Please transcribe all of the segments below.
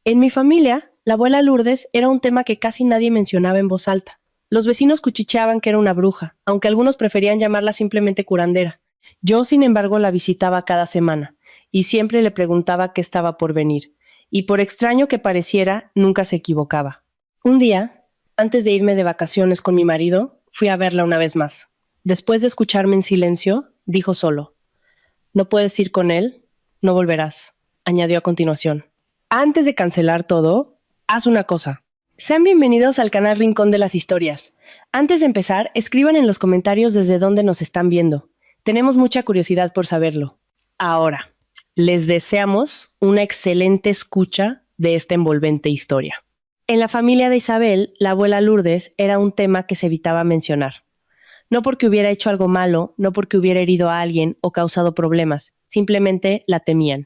En mi familia, la abuela Lourdes era un tema que casi nadie mencionaba en voz alta. Los vecinos cuchicheaban que era una bruja, aunque algunos preferían llamarla simplemente curandera. Yo, sin embargo, la visitaba cada semana, y siempre le preguntaba qué estaba por venir, y por extraño que pareciera, nunca se equivocaba. Un día, antes de irme de vacaciones con mi marido, fui a verla una vez más. Después de escucharme en silencio, dijo solo: «No puedes ir con él, no volverás», añadió a continuación. Antes de cancelar todo, haz una cosa. Sean bienvenidos al canal Rincón de las Historias. Antes de empezar, escriban en los comentarios desde dónde nos están viendo. Tenemos mucha curiosidad por saberlo. Ahora, les deseamos una excelente escucha de esta envolvente historia. En la familia de Isabel, la abuela Lourdes era un tema que se evitaba mencionar. No porque hubiera hecho algo malo, no porque hubiera herido a alguien o causado problemas, simplemente la temían.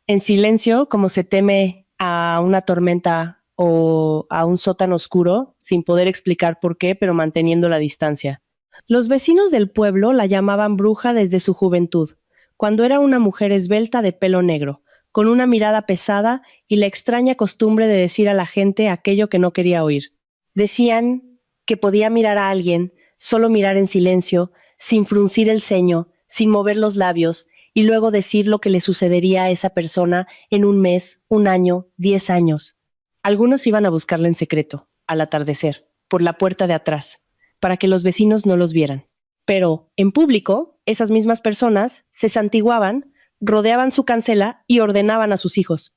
En silencio, como se teme a una tormenta o a un sótano oscuro, sin poder explicar por qué, pero manteniendo la distancia. Los vecinos del pueblo la llamaban bruja desde su juventud, cuando era una mujer esbelta de pelo negro, con una mirada pesada y la extraña costumbre de decir a la gente aquello que no quería oír. Decían que podía mirar a alguien, solo mirar en silencio, sin fruncir el ceño, sin mover los labios, y luego decir lo que le sucedería a esa persona en un mes, un año, 10 años. Algunos iban a buscarla en secreto, al atardecer, por la puerta de atrás, para que los vecinos no los vieran. Pero, en público, esas mismas personas se santiguaban, rodeaban su cancela y ordenaban a sus hijos: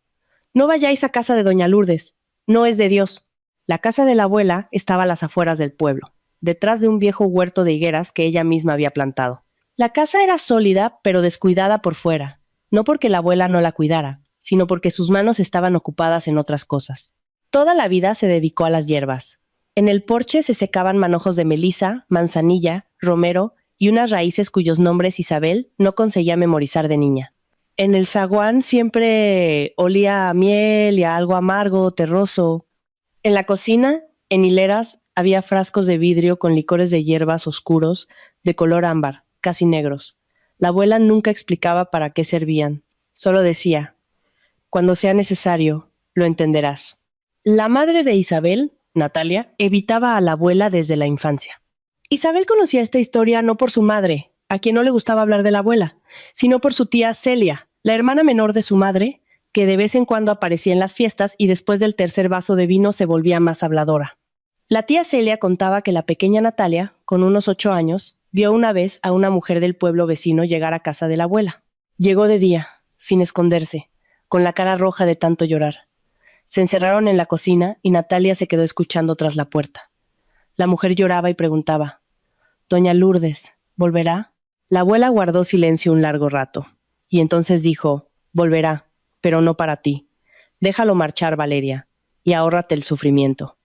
«No vayáis a casa de doña Lourdes, no es de Dios». La casa de la abuela estaba a las afueras del pueblo, detrás de un viejo huerto de higueras que ella misma había plantado. La casa era sólida, pero descuidada por fuera, no porque la abuela no la cuidara, sino porque sus manos estaban ocupadas en otras cosas. Toda la vida se dedicó a las hierbas. En el porche se secaban manojos de melisa, manzanilla, romero y unas raíces cuyos nombres Isabel no conseguía memorizar de niña. En el zaguán siempre olía a miel y a algo amargo, terroso. En la cocina, en hileras, había frascos de vidrio con licores de hierbas oscuros, de color ámbar, casi negros. La abuela nunca explicaba para qué servían. Solo decía: «Cuando sea necesario, lo entenderás». La madre de Isabel, Natalia, evitaba a la abuela desde la infancia. Isabel conocía esta historia no por su madre, a quien no le gustaba hablar de la abuela, sino por su tía Celia, la hermana menor de su madre, que de vez en cuando aparecía en las fiestas y después del tercer vaso de vino se volvía más habladora. La tía Celia contaba que la pequeña Natalia, con unos 8 años, vio una vez a una mujer del pueblo vecino llegar a casa de la abuela. Llegó de día, sin esconderse, con la cara roja de tanto llorar. Se encerraron en la cocina y Natalia se quedó escuchando tras la puerta. La mujer lloraba y preguntaba: «Doña Lourdes, ¿volverá?». La abuela guardó silencio un largo rato, y entonces dijo: «Volverá, pero no para ti. Déjalo marchar, Valeria, y ahórrate el sufrimiento».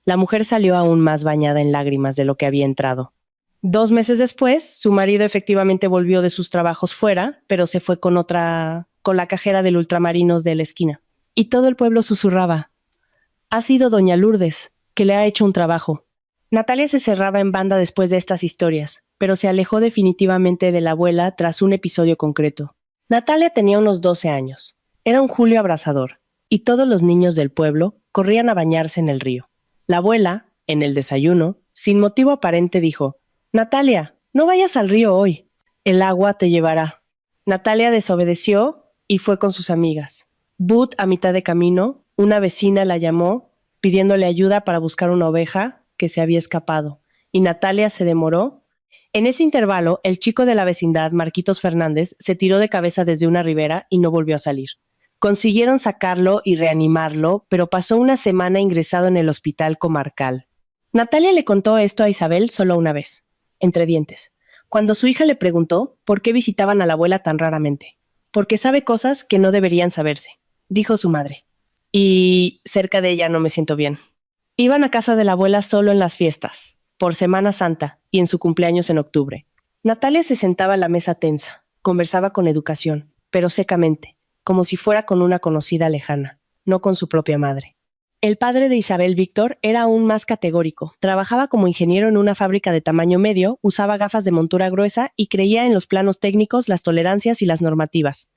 La mujer salió aún más bañada en lágrimas de lo que había entrado. 2 meses después, su marido efectivamente volvió de sus trabajos fuera, pero se fue con la cajera del Ultramarinos de la esquina. Y todo el pueblo susurraba: «Ha sido doña Lourdes, que le ha hecho un trabajo». Natalia se cerraba en banda después de estas historias, pero se alejó definitivamente de la abuela tras un episodio concreto. Natalia tenía unos 12 años. Era un julio abrasador, y todos los niños del pueblo corrían a bañarse en el río. La abuela, en el desayuno, sin motivo aparente, dijo: «Natalia, no vayas al río hoy. El agua te llevará». Natalia desobedeció y fue con sus amigas. Bud, a mitad de camino, una vecina la llamó pidiéndole ayuda para buscar una oveja que se había escapado, y Natalia se demoró. En ese intervalo, el chico de la vecindad, Marquitos Fernández, se tiró de cabeza desde una ribera y no volvió a salir. Consiguieron sacarlo y reanimarlo, pero pasó una semana ingresado en el hospital comarcal. Natalia le contó esto a Isabel solo una vez, entre dientes, cuando su hija le preguntó por qué visitaban a la abuela tan raramente. «Porque sabe cosas que no deberían saberse», dijo su madre. «Y cerca de ella no me siento bien». Iban a casa de la abuela solo en las fiestas, por Semana Santa y en su cumpleaños en octubre. Natalia se sentaba a la mesa tensa, conversaba con educación, pero secamente, como si fuera con una conocida lejana, no con su propia madre. El padre de Isabel, Víctor, era aún más categórico. Trabajaba como ingeniero en una fábrica de tamaño medio, usaba gafas de montura gruesa y creía en los planos técnicos, las tolerancias y las normativas.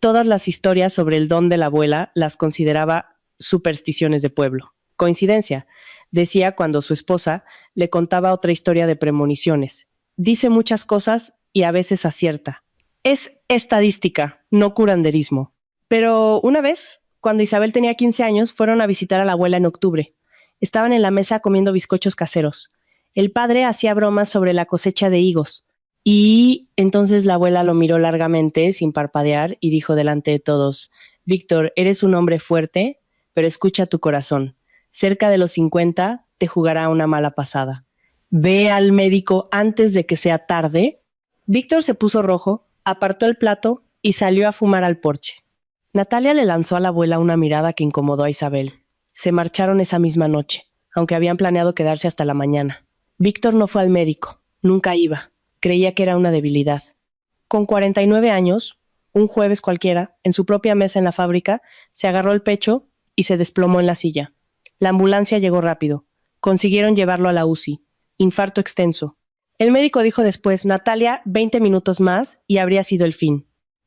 Todas las historias sobre el don de la abuela las consideraba supersticiones de pueblo. Coincidencia, decía cuando su esposa le contaba otra historia de premoniciones. Dice muchas cosas y a veces acierta. Es estadística, no curanderismo. Pero una vez, cuando Isabel tenía 15 años, fueron a visitar a la abuela en octubre. Estaban en la mesa comiendo bizcochos caseros. El padre hacía bromas sobre la cosecha de higos. Y entonces la abuela lo miró largamente, sin parpadear, y dijo delante de todos: Víctor, eres un hombre fuerte, pero escucha tu corazón. Cerca de los 50 te jugará una mala pasada. Ve al médico antes de que sea tarde. Víctor se puso rojo, apartó el plato y salió a fumar al porche. Natalia le lanzó a la abuela una mirada que incomodó a Isabel. Se marcharon esa misma noche, aunque habían planeado quedarse hasta la mañana. Víctor no fue al médico, nunca iba. Creía que era una debilidad. Con 49 años, un jueves cualquiera, en su propia mesa en la fábrica, se agarró el pecho y se desplomó en la silla. La ambulancia llegó rápido. Consiguieron llevarlo a la UCI. Infarto extenso. El médico dijo después: Natalia, 20 minutos más y habría sido el fin.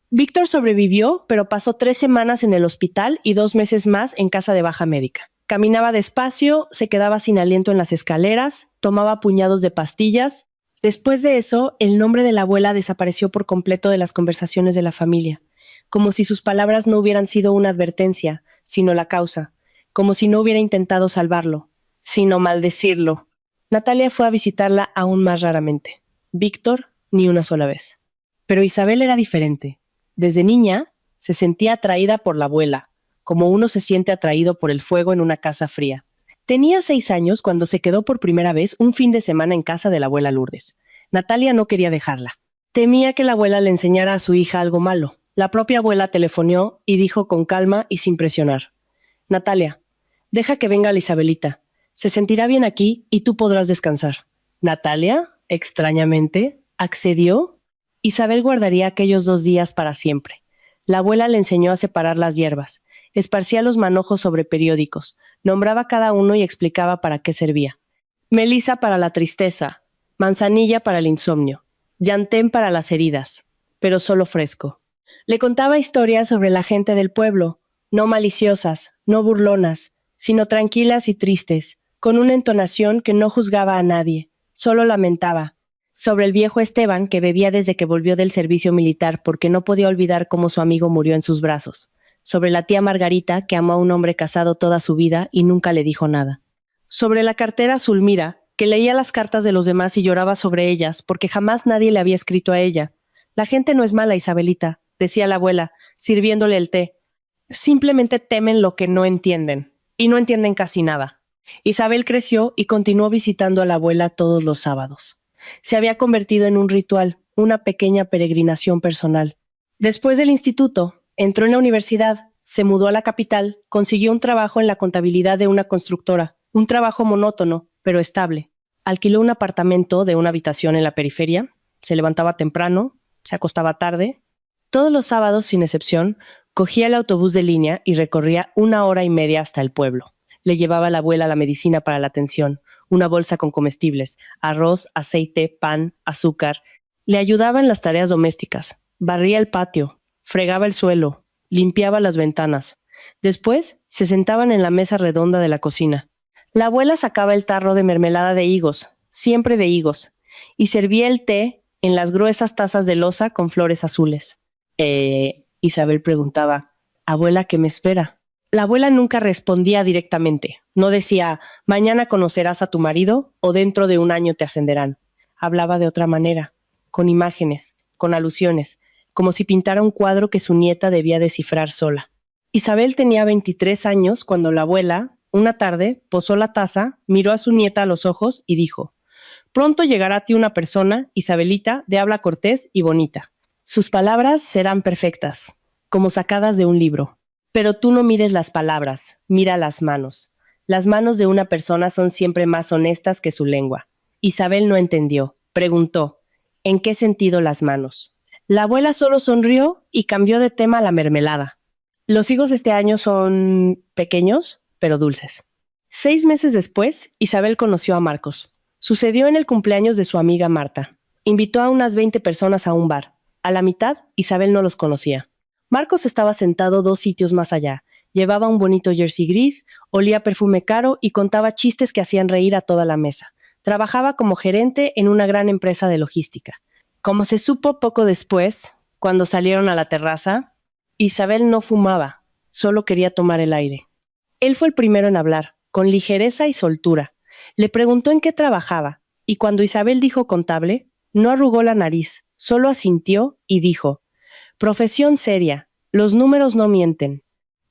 Víctor sobrevivió, pero pasó 3 semanas en el hospital y 2 meses más en casa de baja médica. Caminaba despacio, se quedaba sin aliento en las escaleras, tomaba puñados de pastillas. Después de eso, el nombre de la abuela desapareció por completo de las conversaciones de la familia, como si sus palabras no hubieran sido una advertencia, sino la causa, como si no hubiera intentado salvarlo, sino maldecirlo. Natalia fue a visitarla aún más raramente. Víctor, ni una sola vez. Pero Isabel era diferente. Desde niña, se sentía atraída por la abuela, como uno se siente atraído por el fuego en una casa fría. Tenía 6 años cuando se quedó por primera vez un fin de semana en casa de la abuela Lourdes. Natalia no quería dejarla. Temía que la abuela le enseñara a su hija algo malo. La propia abuela telefoneó y dijo con calma y sin presionar: Natalia, deja que venga la Isabelita. Se sentirá bien aquí y tú podrás descansar. Natalia, extrañamente, accedió. Isabel guardaría aquellos 2 días para siempre. La abuela le enseñó a separar las hierbas, esparcía los manojos sobre periódicos, nombraba cada uno y explicaba para qué servía. Melisa para la tristeza, manzanilla para el insomnio, llantén para las heridas, pero solo fresco. Le contaba historias sobre la gente del pueblo, no maliciosas, no burlonas, sino tranquilas y tristes, con una entonación que no juzgaba a nadie, solo lamentaba. Sobre el viejo Esteban, que bebía desde que volvió del servicio militar porque no podía olvidar cómo su amigo murió en sus brazos. Sobre la tía Margarita, que amó a un hombre casado toda su vida y nunca le dijo nada. Sobre la cartera Zulmira, que leía las cartas de los demás y lloraba sobre ellas porque jamás nadie le había escrito a ella. La gente no es mala, Isabelita, decía la abuela, sirviéndole el té. Simplemente temen lo que no entienden. Y no entienden casi nada. Isabel creció y continuó visitando a la abuela todos los sábados. Se había convertido en un ritual, una pequeña peregrinación personal. Después del instituto, entró en la universidad, se mudó a la capital, consiguió un trabajo en la contabilidad de una constructora, un trabajo monótono, pero estable. Alquiló un apartamento de una habitación en la periferia, se levantaba temprano, se acostaba tarde. Todos los sábados, sin excepción, cogía el autobús de línea y recorría 1 hora y media hasta el pueblo. Le llevaba a la abuela la medicina para la tensión, una bolsa con comestibles, arroz, aceite, pan, azúcar. Le ayudaba en las tareas domésticas, barría el patio, fregaba el suelo, limpiaba las ventanas. Después se sentaban en la mesa redonda de la cocina. La abuela sacaba el tarro de mermelada de higos, siempre de higos, y servía el té en las gruesas tazas de loza con flores azules. Isabel preguntaba: «Abuela, ¿qué me espera?». La abuela nunca respondía directamente. No decía: «Mañana conocerás a tu marido» o «Dentro de un año te ascenderán». Hablaba de otra manera, con imágenes, con alusiones, como si pintara un cuadro que su nieta debía descifrar sola. Isabel tenía 23 años cuando la abuela, una tarde, posó la taza, miró a su nieta a los ojos y dijo: «Pronto llegará a ti una persona, Isabelita, de habla cortés y bonita. Sus palabras serán perfectas, como sacadas de un libro. Pero tú no mires las palabras, mira las manos. Las manos de una persona son siempre más honestas que su lengua». Isabel no entendió. Preguntó: «¿En qué sentido las manos?». La abuela solo sonrió y cambió de tema a la mermelada. «Los higos este año son pequeños, pero dulces». 6 meses después, Isabel conoció a Marcos. Sucedió en el cumpleaños de su amiga Marta. Invitó a unas 20 personas a un bar. A la mitad, Isabel no los conocía. Marcos estaba sentado 2 sitios más allá. Llevaba un bonito jersey gris, olía a perfume caro y contaba chistes que hacían reír a toda la mesa. Trabajaba como gerente en una gran empresa de logística. Como se supo poco después, cuando salieron a la terraza, Isabel no fumaba, solo quería tomar el aire. Él fue el primero en hablar, con ligereza y soltura. Le preguntó en qué trabajaba, y cuando Isabel dijo contable, no arrugó la nariz, solo asintió y dijo: profesión seria, los números no mienten.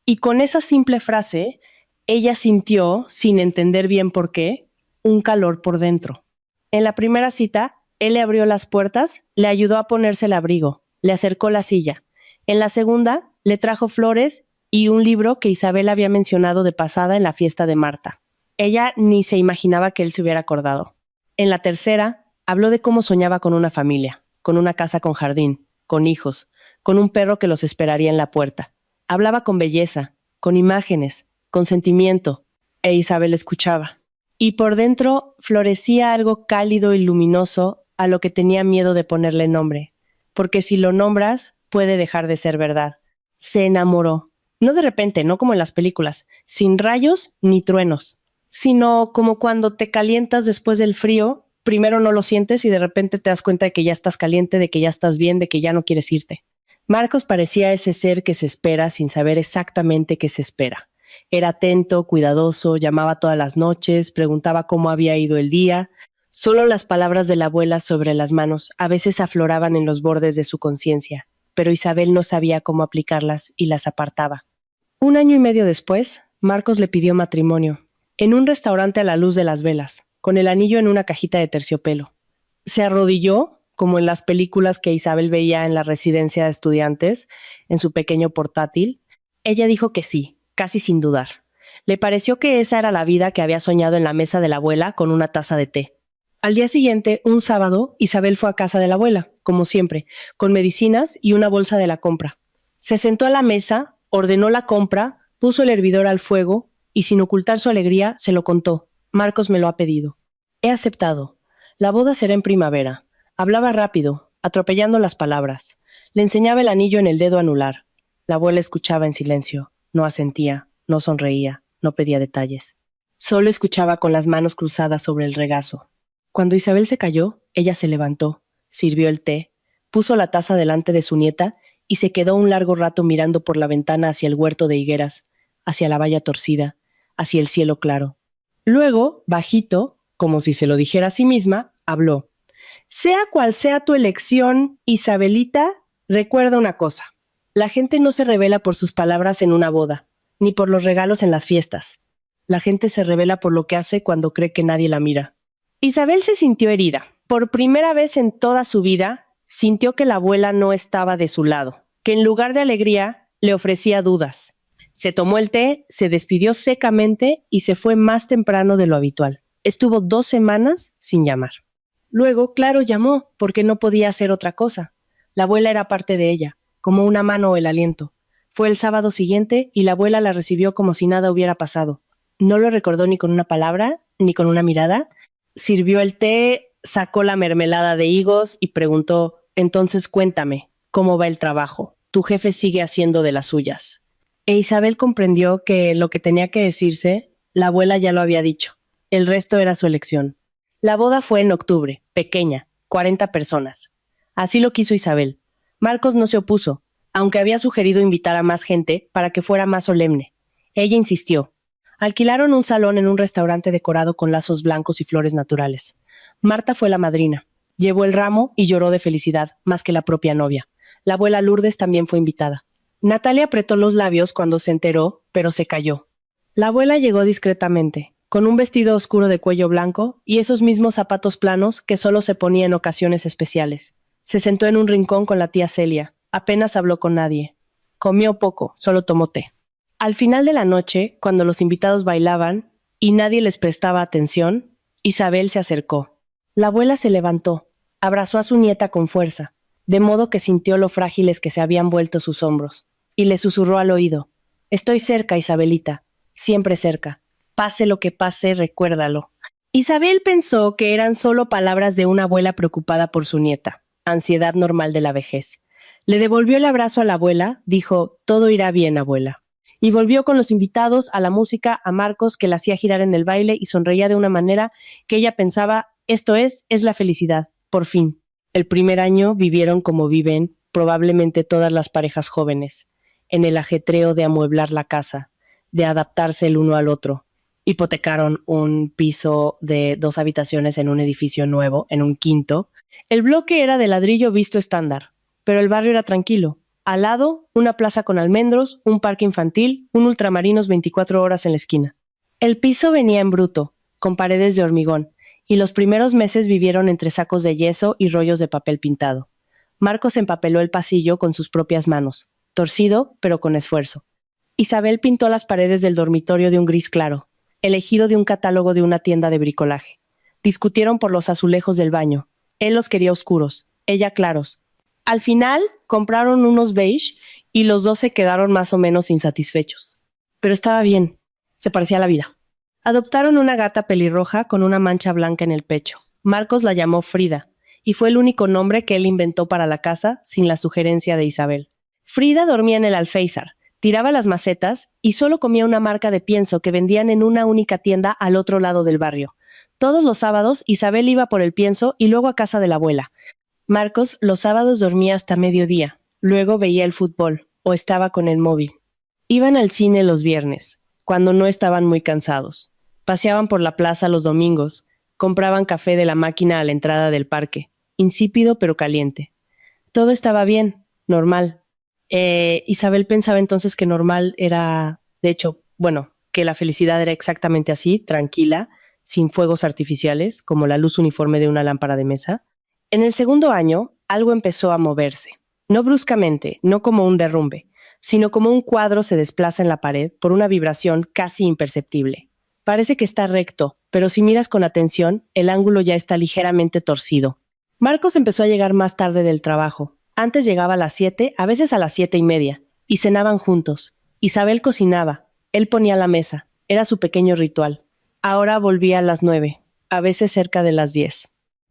Y con esa simple frase, ella sintió, sin entender bien por qué, un calor por dentro. En la primera cita, él le abrió las puertas, le ayudó a ponerse el abrigo, le acercó la silla. En la segunda, le trajo flores y un libro que Isabel había mencionado de pasada en la fiesta de Marta. Ella ni se imaginaba que él se hubiera acordado. En la tercera, habló de cómo soñaba con una familia, con una casa con jardín, con hijos, con un perro que los esperaría en la puerta. Hablaba con belleza, con imágenes, con sentimiento, e Isabel escuchaba. Y por dentro florecía algo cálido y luminoso a lo que tenía miedo de ponerle nombre, porque si lo nombras, puede dejar de ser verdad. Se enamoró. No de repente, no como en las películas, sin rayos ni truenos, sino como cuando te calientas después del frío, primero no lo sientes y de repente te das cuenta de que ya estás caliente, de que ya estás bien, de que ya no quieres irte. Marcos parecía ese ser que se espera sin saber exactamente qué se espera. Era atento, cuidadoso, llamaba todas las noches, preguntaba cómo había ido el día. Solo las palabras de la abuela sobre las manos a veces afloraban en los bordes de su conciencia, pero Isabel no sabía cómo aplicarlas y las apartaba. 1 año y medio después, Marcos le pidió matrimonio, en un restaurante a la luz de las velas, con el anillo en una cajita de terciopelo. Se arrodilló, como en las películas que Isabel veía en la residencia de estudiantes, en su pequeño portátil. Ella dijo que sí, casi sin dudar. Le pareció que esa era la vida que había soñado en la mesa de la abuela con una taza de té. Al día siguiente, un sábado, Isabel fue a casa de la abuela, como siempre, con medicinas y una bolsa de la compra. Se sentó a la mesa, ordenó la compra, puso el hervidor al fuego y sin ocultar su alegría se lo contó. Marcos me lo ha pedido. He aceptado. La boda será en primavera. Hablaba rápido, atropellando las palabras. Le enseñaba el anillo en el dedo anular. La abuela escuchaba en silencio. No asentía, no sonreía, no pedía detalles. Solo escuchaba con las manos cruzadas sobre el regazo. Cuando Isabel se calló, ella se levantó, sirvió el té, puso la taza delante de su nieta y se quedó un largo rato mirando por la ventana hacia el huerto de higueras, hacia la valla torcida, hacia el cielo claro. Luego, bajito, como si se lo dijera a sí misma, habló. Sea cual sea tu elección, Isabelita, recuerda una cosa. La gente no se revela por sus palabras en una boda, ni por los regalos en las fiestas. La gente se revela por lo que hace cuando cree que nadie la mira. Isabel se sintió herida. Por primera vez en toda su vida, sintió que la abuela no estaba de su lado, que en lugar de alegría, le ofrecía dudas. Se tomó el té, se despidió secamente y se fue más temprano de lo habitual. Estuvo 2 semanas sin llamar. Luego, claro, llamó, porque no podía hacer otra cosa. La abuela era parte de ella, como una mano o el aliento. Fue el sábado siguiente y la abuela la recibió como si nada hubiera pasado. No lo recordó ni con una palabra, ni con una mirada. Sirvió el té, sacó la mermelada de higos y preguntó: entonces cuéntame, ¿cómo va el trabajo? Tu jefe sigue haciendo de las suyas. E Isabel comprendió que lo que tenía que decirse, la abuela ya lo había dicho. El resto era su elección. La boda fue en octubre, pequeña, 40 personas. Así lo quiso Isabel. Marcos no se opuso, aunque había sugerido invitar a más gente para que fuera más solemne. Ella insistió. Alquilaron un salón en un restaurante decorado con lazos blancos y flores naturales. Marta fue la madrina. Llevó el ramo y lloró de felicidad, más que la propia novia. La abuela Lourdes también fue invitada. Natalia apretó los labios cuando se enteró, pero se calló. La abuela llegó discretamente, con un vestido oscuro de cuello blanco y esos mismos zapatos planos que solo se ponía en ocasiones especiales. Se sentó en un rincón con la tía Celia. Apenas habló con nadie. Comió poco, solo tomó té. Al final de la noche, cuando los invitados bailaban y nadie les prestaba atención, Isabel se acercó. La abuela se levantó, abrazó a su nieta con fuerza, de modo que sintió lo frágiles que se habían vuelto sus hombros, y le susurró al oído: estoy cerca, Isabelita, siempre cerca. Pase lo que pase, recuérdalo. Isabel pensó que eran solo palabras de una abuela preocupada por su nieta, ansiedad normal de la vejez. Le devolvió el abrazo a la abuela, dijo: todo irá bien, abuela. Y volvió con los invitados, a la música, a Marcos, que la hacía girar en el baile y sonreía de una manera que ella pensaba, es la felicidad, por fin. El primer año vivieron como viven probablemente todas las parejas jóvenes, en el ajetreo de amueblar la casa, de adaptarse el uno al otro. Hipotecaron un piso de 2 habitaciones en un edificio nuevo, en un quinto. El bloque era de ladrillo visto estándar, pero el barrio era tranquilo. Al lado, una plaza con almendros, un parque infantil, un ultramarinos 24 horas en la esquina. El piso venía en bruto, con paredes de hormigón, y los primeros meses vivieron entre sacos de yeso y rollos de papel pintado. Marcos empapeló el pasillo con sus propias manos, torcido, pero con esfuerzo. Isabel pintó las paredes del dormitorio de un gris claro, elegido de un catálogo de una tienda de bricolaje. Discutieron por los azulejos del baño. Él los quería oscuros, ella claros. Al final, compraron unos beige y los dos se quedaron más o menos insatisfechos. Pero estaba bien, se parecía a la vida. Adoptaron una gata pelirroja con una mancha blanca en el pecho. Marcos la llamó Frida, y fue el único nombre que él inventó para la casa sin la sugerencia de Isabel. Frida dormía en el alféizar, tiraba las macetas y solo comía una marca de pienso que vendían en una única tienda al otro lado del barrio. Todos los sábados Isabel iba por el pienso y luego a casa de la abuela. Marcos los sábados dormía hasta mediodía, luego veía el fútbol o estaba con el móvil. Iban al cine los viernes, cuando no estaban muy cansados. Paseaban por la plaza los domingos, compraban café de la máquina a la entrada del parque, insípido pero caliente. Todo estaba bien, normal. Isabel pensaba entonces que normal era, de hecho, bueno, que la felicidad era exactamente así, tranquila, sin fuegos artificiales, como la luz uniforme de una lámpara de mesa. En el segundo año, algo empezó a moverse. No bruscamente, no como un derrumbe, sino como un cuadro se desplaza en la pared por una vibración casi imperceptible. Parece que está recto, pero si miras con atención, el ángulo ya está ligeramente torcido. Marcos empezó a llegar más tarde del trabajo. Antes llegaba a las 7, a veces a las 7:30, y cenaban juntos. Isabel cocinaba, él ponía la mesa, era su pequeño ritual. Ahora volvía a las 9, a veces cerca de las 10.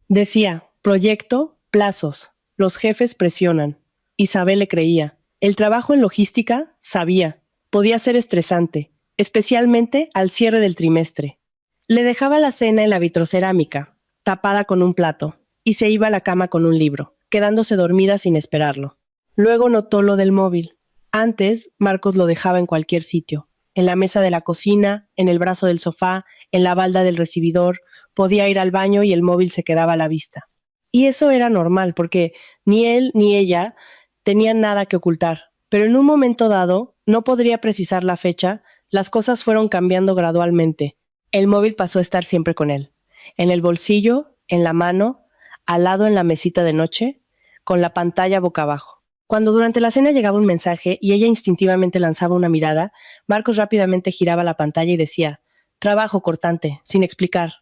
Decía, proyecto, plazos, los jefes presionan. Isabel le creía. El trabajo en logística, sabía, podía ser estresante, especialmente al cierre del trimestre. Le dejaba la cena en la vitrocerámica, tapada con un plato, y se iba a la cama con un libro, quedándose dormida sin esperarlo. Luego notó lo del móvil. Antes, Marcos lo dejaba en cualquier sitio, en la mesa de la cocina, en el brazo del sofá, en la balda del recibidor, podía ir al baño y el móvil se quedaba a la vista. Y eso era normal, porque ni él ni ella tenían nada que ocultar. Pero en un momento dado, no podría precisar la fecha, las cosas fueron cambiando gradualmente. El móvil pasó a estar siempre con él. En el bolsillo, en la mano, al lado en la mesita de noche, con la pantalla boca abajo. Cuando durante la cena llegaba un mensaje y ella instintivamente lanzaba una mirada, Marcos rápidamente giraba la pantalla y decía, trabajo cortante, sin explicar.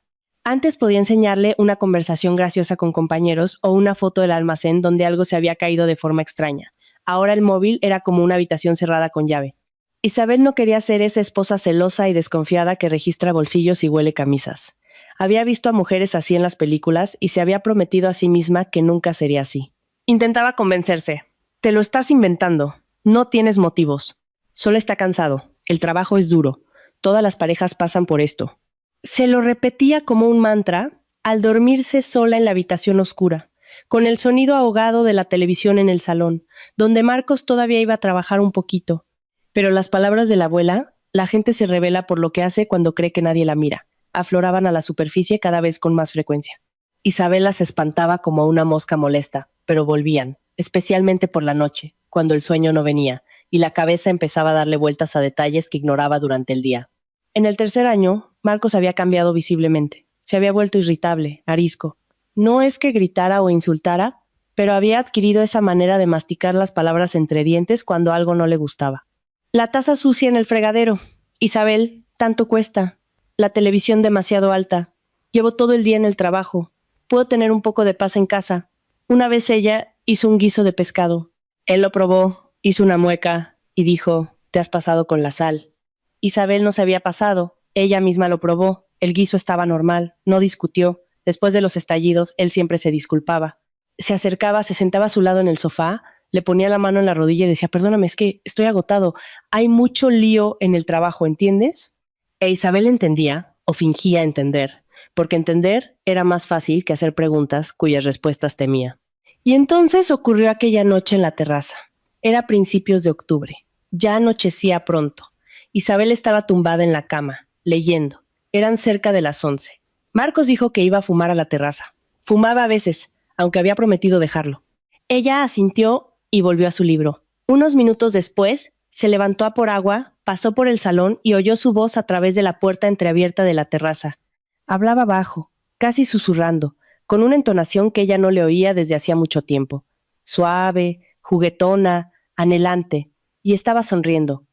Antes podía enseñarle una conversación graciosa con compañeros o una foto del almacén donde algo se había caído de forma extraña. Ahora el móvil era como una habitación cerrada con llave. Isabel no quería ser esa esposa celosa y desconfiada que registra bolsillos y huele camisas. Había visto a mujeres así en las películas y se había prometido a sí misma que nunca sería así. Intentaba convencerse. Te lo estás inventando. No tienes motivos. Solo está cansado. El trabajo es duro. Todas las parejas pasan por esto. Se lo repetía como un mantra al dormirse sola en la habitación oscura, con el sonido ahogado de la televisión en el salón, donde Marcos todavía iba a trabajar un poquito. Pero las palabras de la abuela, la gente se revela por lo que hace cuando cree que nadie la mira, afloraban a la superficie cada vez con más frecuencia. Isabela se espantaba como una mosca molesta, pero volvían, especialmente por la noche, cuando el sueño no venía, y la cabeza empezaba a darle vueltas a detalles que ignoraba durante el día. En el tercer año, Marcos había cambiado visiblemente. Se había vuelto irritable, arisco. No es que gritara o insultara, pero había adquirido esa manera de masticar las palabras entre dientes cuando algo no le gustaba. La taza sucia en el fregadero. Isabel, tanto cuesta. La televisión demasiado alta. Llevo todo el día en el trabajo. Puedo tener un poco de paz en casa. Una vez ella hizo un guiso de pescado. Él lo probó, hizo una mueca y dijo, te has pasado con la sal. Isabel no se había pasado, ella misma lo probó, el guiso estaba normal, no discutió, después de los estallidos él siempre se disculpaba. Se acercaba, se sentaba a su lado en el sofá, Le ponía la mano en la rodilla y decía, perdóname, es que estoy agotado. Hay mucho lío en el trabajo, ¿entiendes? E Isabel entendía, o fingía entender, porque entender era más fácil que hacer preguntas cuyas respuestas temía. Y entonces ocurrió aquella noche en la terraza. Era principios de octubre. Ya anochecía pronto. Isabel estaba tumbada en la cama, leyendo. Eran cerca de las 11. Marcos dijo que iba a fumar a la terraza. Fumaba a veces, aunque había prometido dejarlo. Ella asintió y volvió a su libro. Unos minutos después, se levantó a por agua, pasó por el salón y oyó su voz a través de la puerta entreabierta de la terraza. Hablaba bajo, casi susurrando, con una entonación que ella no le oía desde hacía mucho tiempo. Suave, juguetona, anhelante, y estaba sonriendo.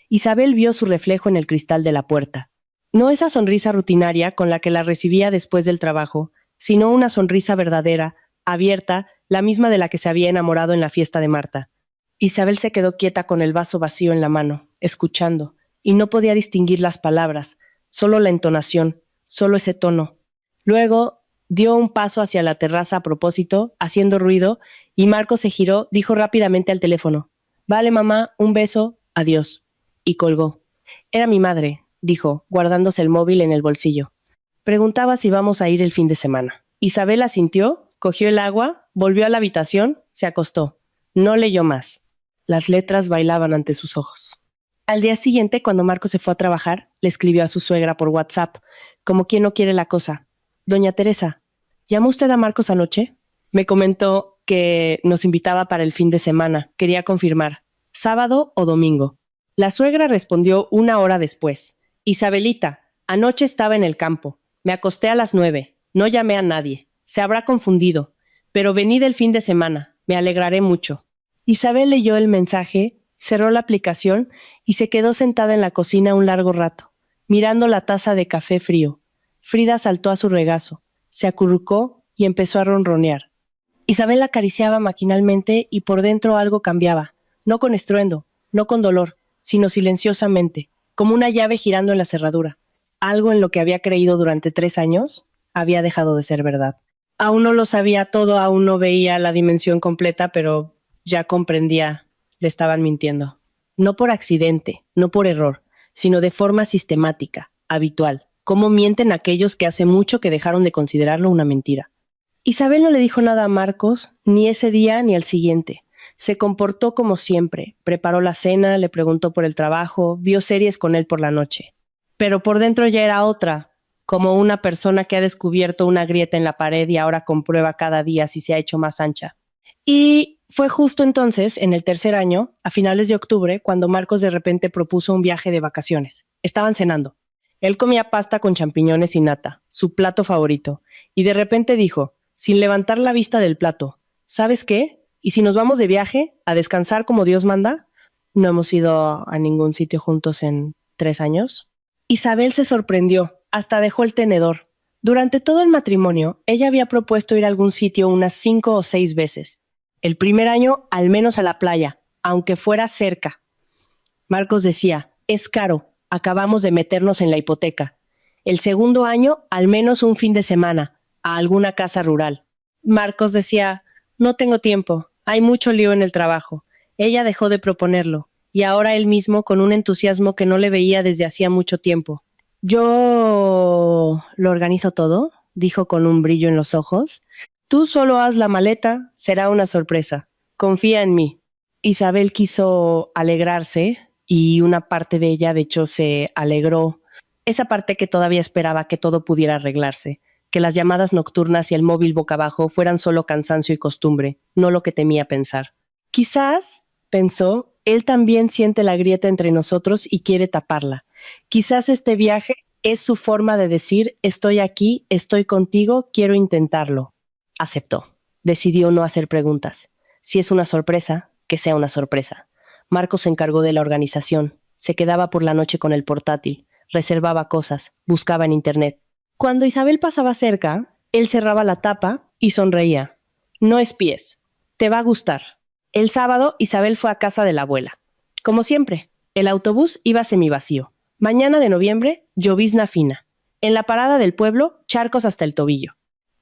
Isabel vio su reflejo en el cristal de la puerta. No esa sonrisa rutinaria con la que la recibía después del trabajo, sino una sonrisa verdadera, abierta, la misma de la que se había enamorado en la fiesta de Marta. Isabel se quedó quieta con el vaso vacío en la mano, escuchando, y no podía distinguir las palabras, solo la entonación, solo ese tono. Luego dio un paso hacia la terraza a propósito, haciendo ruido, y Marco se giró, dijo rápidamente al teléfono, «Vale, mamá, un beso, adiós», y colgó. «Era mi madre», dijo, guardándose el móvil en el bolsillo. Preguntaba si vamos a ir el fin de semana. Isabel asintió, cogió el agua, volvió a la habitación, se acostó. No leyó más. Las letras bailaban ante sus ojos. Al día siguiente, cuando Marco se fue a trabajar, le escribió a su suegra por WhatsApp, como quien no quiere la cosa. «Doña Teresa, ¿llamó usted a Marcos anoche?» Me comentó que nos invitaba para el fin de semana. Quería confirmar, ¿sábado o domingo? La suegra respondió 1 hora después. «Isabelita, anoche estaba en el campo. Me acosté a las 9. No llamé a nadie. Se habrá confundido. Pero venid el fin de semana. Me alegraré mucho». Isabel leyó el mensaje, cerró la aplicación y se quedó sentada en la cocina un largo rato, mirando la taza de café frío. Frida saltó a su regazo, se acurrucó y empezó a ronronear. Isabel la acariciaba maquinalmente y por dentro algo cambiaba, no con estruendo, no con dolor, sino silenciosamente, como una llave girando en la cerradura. Algo en lo que había creído durante 3 años había dejado de ser verdad. Aún no lo sabía todo, aún no veía la dimensión completa, pero ya comprendía, le estaban mintiendo. No por accidente, no por error, sino de forma sistemática, habitual. Cómo mienten aquellos que hace mucho que dejaron de considerarlo una mentira. Isabel no le dijo nada a Marcos, ni ese día ni al siguiente. Se comportó como siempre, preparó la cena, le preguntó por el trabajo, vio series con él por la noche. Pero por dentro ya era otra, como una persona que ha descubierto una grieta en la pared y ahora comprueba cada día si se ha hecho más ancha. Y fue justo entonces, en el 3er año, a finales de octubre, cuando Marcos de repente propuso un viaje de vacaciones. Estaban cenando. Él comía pasta con champiñones y nata, su plato favorito, y de repente dijo, sin levantar la vista del plato, ¿sabes qué? ¿Y si nos vamos de viaje, a descansar como Dios manda? No hemos ido a ningún sitio juntos en 3 años. Isabel se sorprendió, hasta dejó el tenedor. Durante todo el matrimonio, ella había propuesto ir a algún sitio unas 5 o 6 veces. El primer año, al menos a la playa, aunque fuera cerca. Marcos decía, es caro, acabamos de meternos en la hipoteca. El segundo año, al menos un fin de semana, a alguna casa rural. Marcos decía, no tengo tiempo, hay mucho lío en el trabajo. Ella dejó de proponerlo, y ahora él mismo con un entusiasmo que no le veía desde hacía mucho tiempo. Yo lo organizo todo, dijo con un brillo en los ojos. Tú solo haz la maleta, será una sorpresa. Confía en mí. Isabel quiso alegrarse y una parte de ella, de hecho, se alegró. Esa parte que todavía esperaba que todo pudiera arreglarse, que las llamadas nocturnas y el móvil boca abajo fueran solo cansancio y costumbre, no lo que temía pensar. Quizás, pensó, él también siente la grieta entre nosotros y quiere taparla. Quizás este viaje es su forma de decir, estoy aquí, estoy contigo, quiero intentarlo. Aceptó. Decidió no hacer preguntas. Si es una sorpresa, que sea una sorpresa. Marcos se encargó de la organización. Se quedaba por la noche con el portátil. Reservaba cosas. Buscaba en internet. Cuando Isabel pasaba cerca, él cerraba la tapa y sonreía. No espíes. Te va a gustar. El sábado, Isabel fue a casa de la abuela. Como siempre, el autobús iba semivacío. Mañana de noviembre, llovizna fina. En la parada del pueblo, charcos hasta el tobillo.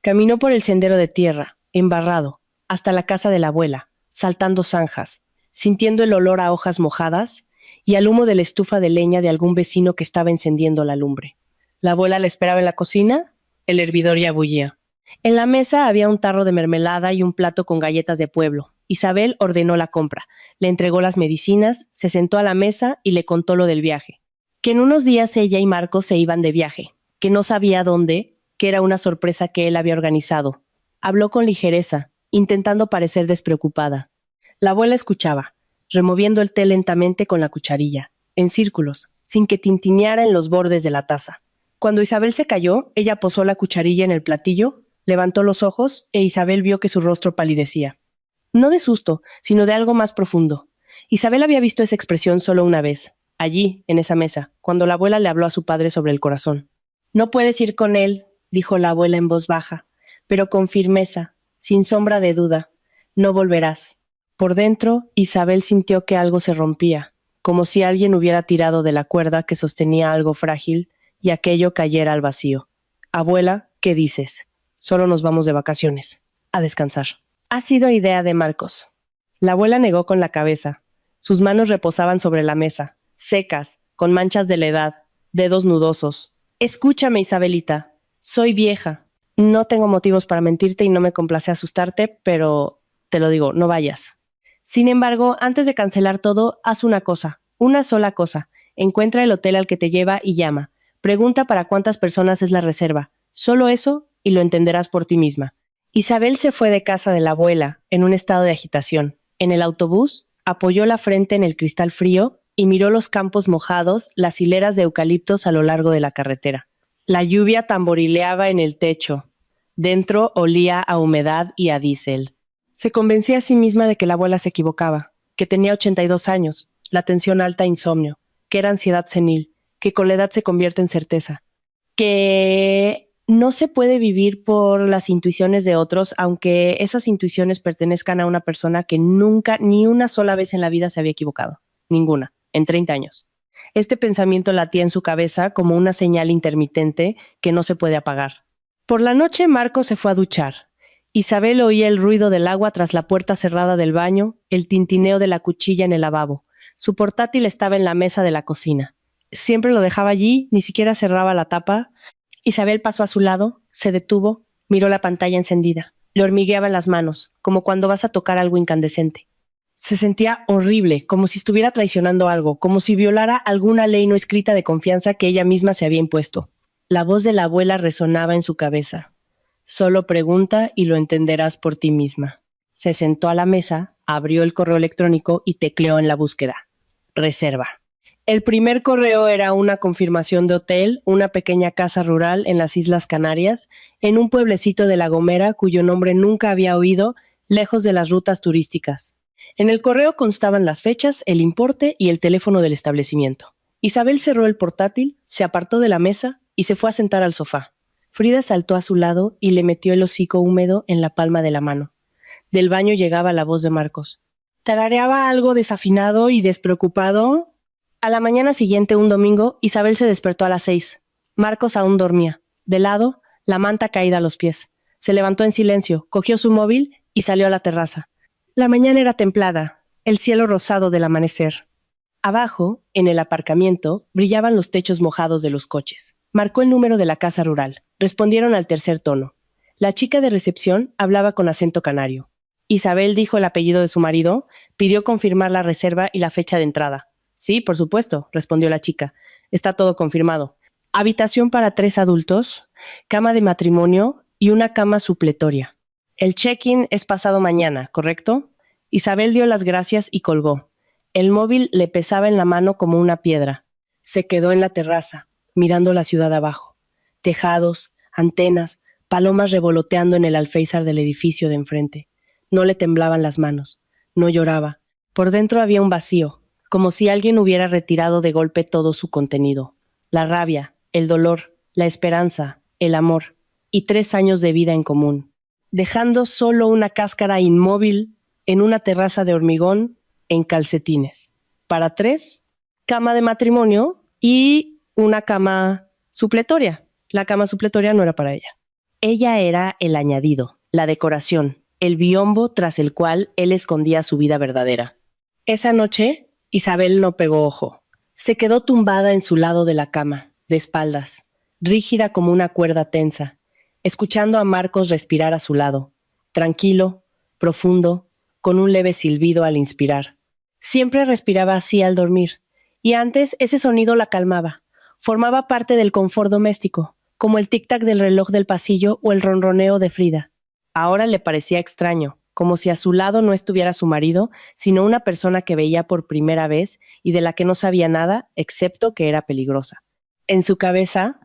Caminó por el sendero de tierra, embarrado, hasta la casa de la abuela. saltando zanjas, sintiendo el olor a hojas mojadas y al humo de la estufa de leña de algún vecino que estaba encendiendo la lumbre. La abuela la esperaba en la cocina, el hervidor ya bullía. En la mesa había un tarro de mermelada y un plato con galletas de pueblo. Isabel ordenó la compra, le entregó las medicinas, se sentó a la mesa y le contó lo del viaje. Que en unos días ella y Marcos se iban de viaje, que no sabía dónde, que era una sorpresa que él había organizado. Habló con ligereza, intentando parecer despreocupada. La abuela escuchaba, removiendo el té lentamente con la cucharilla, en círculos, sin que tintineara en los bordes de la taza. Cuando Isabel se calló, ella posó la cucharilla en el platillo, levantó los ojos e Isabel vio que su rostro palidecía. No de susto, sino de algo más profundo. Isabel había visto esa expresión solo una vez, allí, en esa mesa, cuando la abuela le habló a su padre sobre el corazón. No puedes ir con él, dijo la abuela en voz baja, pero con firmeza, sin sombra de duda. No volverás. Por dentro, Isabel sintió que algo se rompía, como si alguien hubiera tirado de la cuerda que sostenía algo frágil y aquello cayera al vacío. Abuela, ¿qué dices? Solo nos vamos de vacaciones. A descansar. Ha sido idea de Marcos. La abuela negó con la cabeza. Sus manos reposaban sobre la mesa, secas, con manchas de la edad, dedos nudosos. Escúchame, Isabelita. Soy vieja. No tengo motivos para mentirte y no me complace asustarte, pero te lo digo, no vayas. Sin embargo, antes de cancelar todo, haz una cosa, una sola cosa. Encuentra el hotel al que te lleva y llama. Pregunta para cuántas personas es la reserva. Solo eso y lo entenderás por ti misma. Isabel se fue de casa de la abuela, en un estado de agitación. En el autobús, apoyó la frente en el cristal frío y miró los campos mojados, las hileras de eucaliptos a lo largo de la carretera. La lluvia tamborileaba en el techo. Dentro olía a humedad y a diésel. Se convencía a sí misma de que la abuela se equivocaba, que tenía 82 años, la tensión alta e insomnio, que era ansiedad senil, que con la edad se convierte en certeza, que no se puede vivir por las intuiciones de otros, aunque esas intuiciones pertenezcan a una persona que nunca, ni una sola vez en la vida se había equivocado. Ninguna, en 30 años. Este pensamiento latía en su cabeza como una señal intermitente que no se puede apagar. Por la noche Marco se fue a duchar. Isabel oía el ruido del agua tras la puerta cerrada del baño, el tintineo de la cuchilla en el lavabo. Su portátil estaba en la mesa de la cocina. Siempre lo dejaba allí, ni siquiera cerraba la tapa. Isabel pasó a su lado, se detuvo, miró la pantalla encendida. Le hormigueaban las manos, como cuando vas a tocar algo incandescente. Se sentía horrible, como si estuviera traicionando algo, como si violara alguna ley no escrita de confianza que ella misma se había impuesto. La voz de la abuela resonaba en su cabeza. Solo pregunta y lo entenderás por ti misma. Se sentó a la mesa, abrió el correo electrónico y tecleó en la búsqueda. Reserva. El primer correo era una confirmación de hotel, una pequeña casa rural en las Islas Canarias, en un pueblecito de La Gomera cuyo nombre nunca había oído, lejos de las rutas turísticas. En el correo constaban las fechas, el importe y el teléfono del establecimiento. Isabel cerró el portátil, se apartó de la mesa y se fue a sentar al sofá. Frida saltó a su lado y le metió el hocico húmedo en la palma de la mano. Del baño llegaba la voz de Marcos. Tarareaba algo desafinado y despreocupado. A la mañana siguiente, un domingo, Isabel se despertó a las 6. Marcos aún dormía. De lado, la manta caída a los pies. Se levantó en silencio, cogió su móvil y salió a la terraza. La mañana era templada, el cielo rosado del amanecer. Abajo, en el aparcamiento, brillaban los techos mojados de los coches. Marcó el número de la casa rural. Respondieron al tercer tono. La chica de recepción hablaba con acento canario. Isabel dijo el apellido de su marido, pidió confirmar la reserva y la fecha de entrada. Sí, por supuesto, respondió la chica. Está todo confirmado. Habitación para 3 adultos, cama de matrimonio y una cama supletoria. El check-in es pasado mañana, ¿correcto? Isabel dio las gracias y colgó. El móvil le pesaba en la mano como una piedra. Se quedó en la terraza, mirando la ciudad abajo. Tejados, antenas, palomas revoloteando en el alféizar del edificio de enfrente. No le temblaban las manos. No lloraba. Por dentro había un vacío, como si alguien hubiera retirado de golpe todo su contenido. La rabia, el dolor, la esperanza, el amor, y 3 años de vida en común. Dejando solo una cáscara inmóvil en una terraza de hormigón en calcetines. Para 3, cama de matrimonio y una cama supletoria. La cama supletoria no era para ella. Ella era el añadido, la decoración, el biombo tras el cual él escondía su vida verdadera. Esa noche, Isabel no pegó ojo. Se quedó tumbada en su lado de la cama, de espaldas, rígida como una cuerda tensa, escuchando a Marcos respirar a su lado, tranquilo, profundo, con un leve silbido al inspirar. Siempre respiraba así al dormir, y antes ese sonido la calmaba. Formaba parte del confort doméstico, como el tic-tac del reloj del pasillo o el ronroneo de Frida. Ahora le parecía extraño, como si a su lado no estuviera su marido, sino una persona que veía por primera vez y de la que no sabía nada, excepto que era peligrosa. En su cabeza,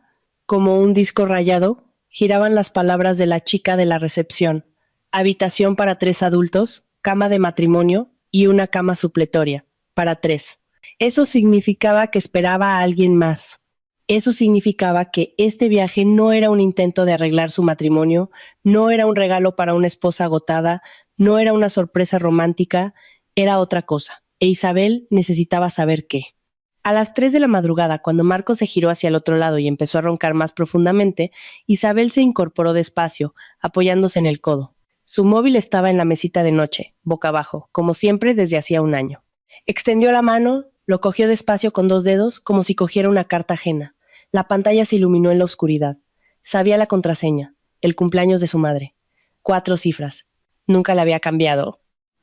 como un disco rayado, giraban las palabras de la chica de la recepción: habitación para 3 adultos, cama de matrimonio y una cama supletoria, para 3. Eso significaba que esperaba a alguien más. Eso significaba que este viaje no era un intento de arreglar su matrimonio, no era un regalo para una esposa agotada, no era una sorpresa romántica, era otra cosa. E Isabel necesitaba saber qué. A las 3 de la madrugada, cuando Marco se giró hacia el otro lado y empezó a roncar más profundamente, Isabel se incorporó despacio, apoyándose en el codo. Su móvil estaba en la mesita de noche, boca abajo, como siempre desde hacía un año. Extendió la mano, lo cogió despacio con 2 dedos, como si cogiera una carta ajena. La pantalla se iluminó en la oscuridad. Sabía la contraseña, el cumpleaños de su madre. 4 cifras. Nunca la había cambiado.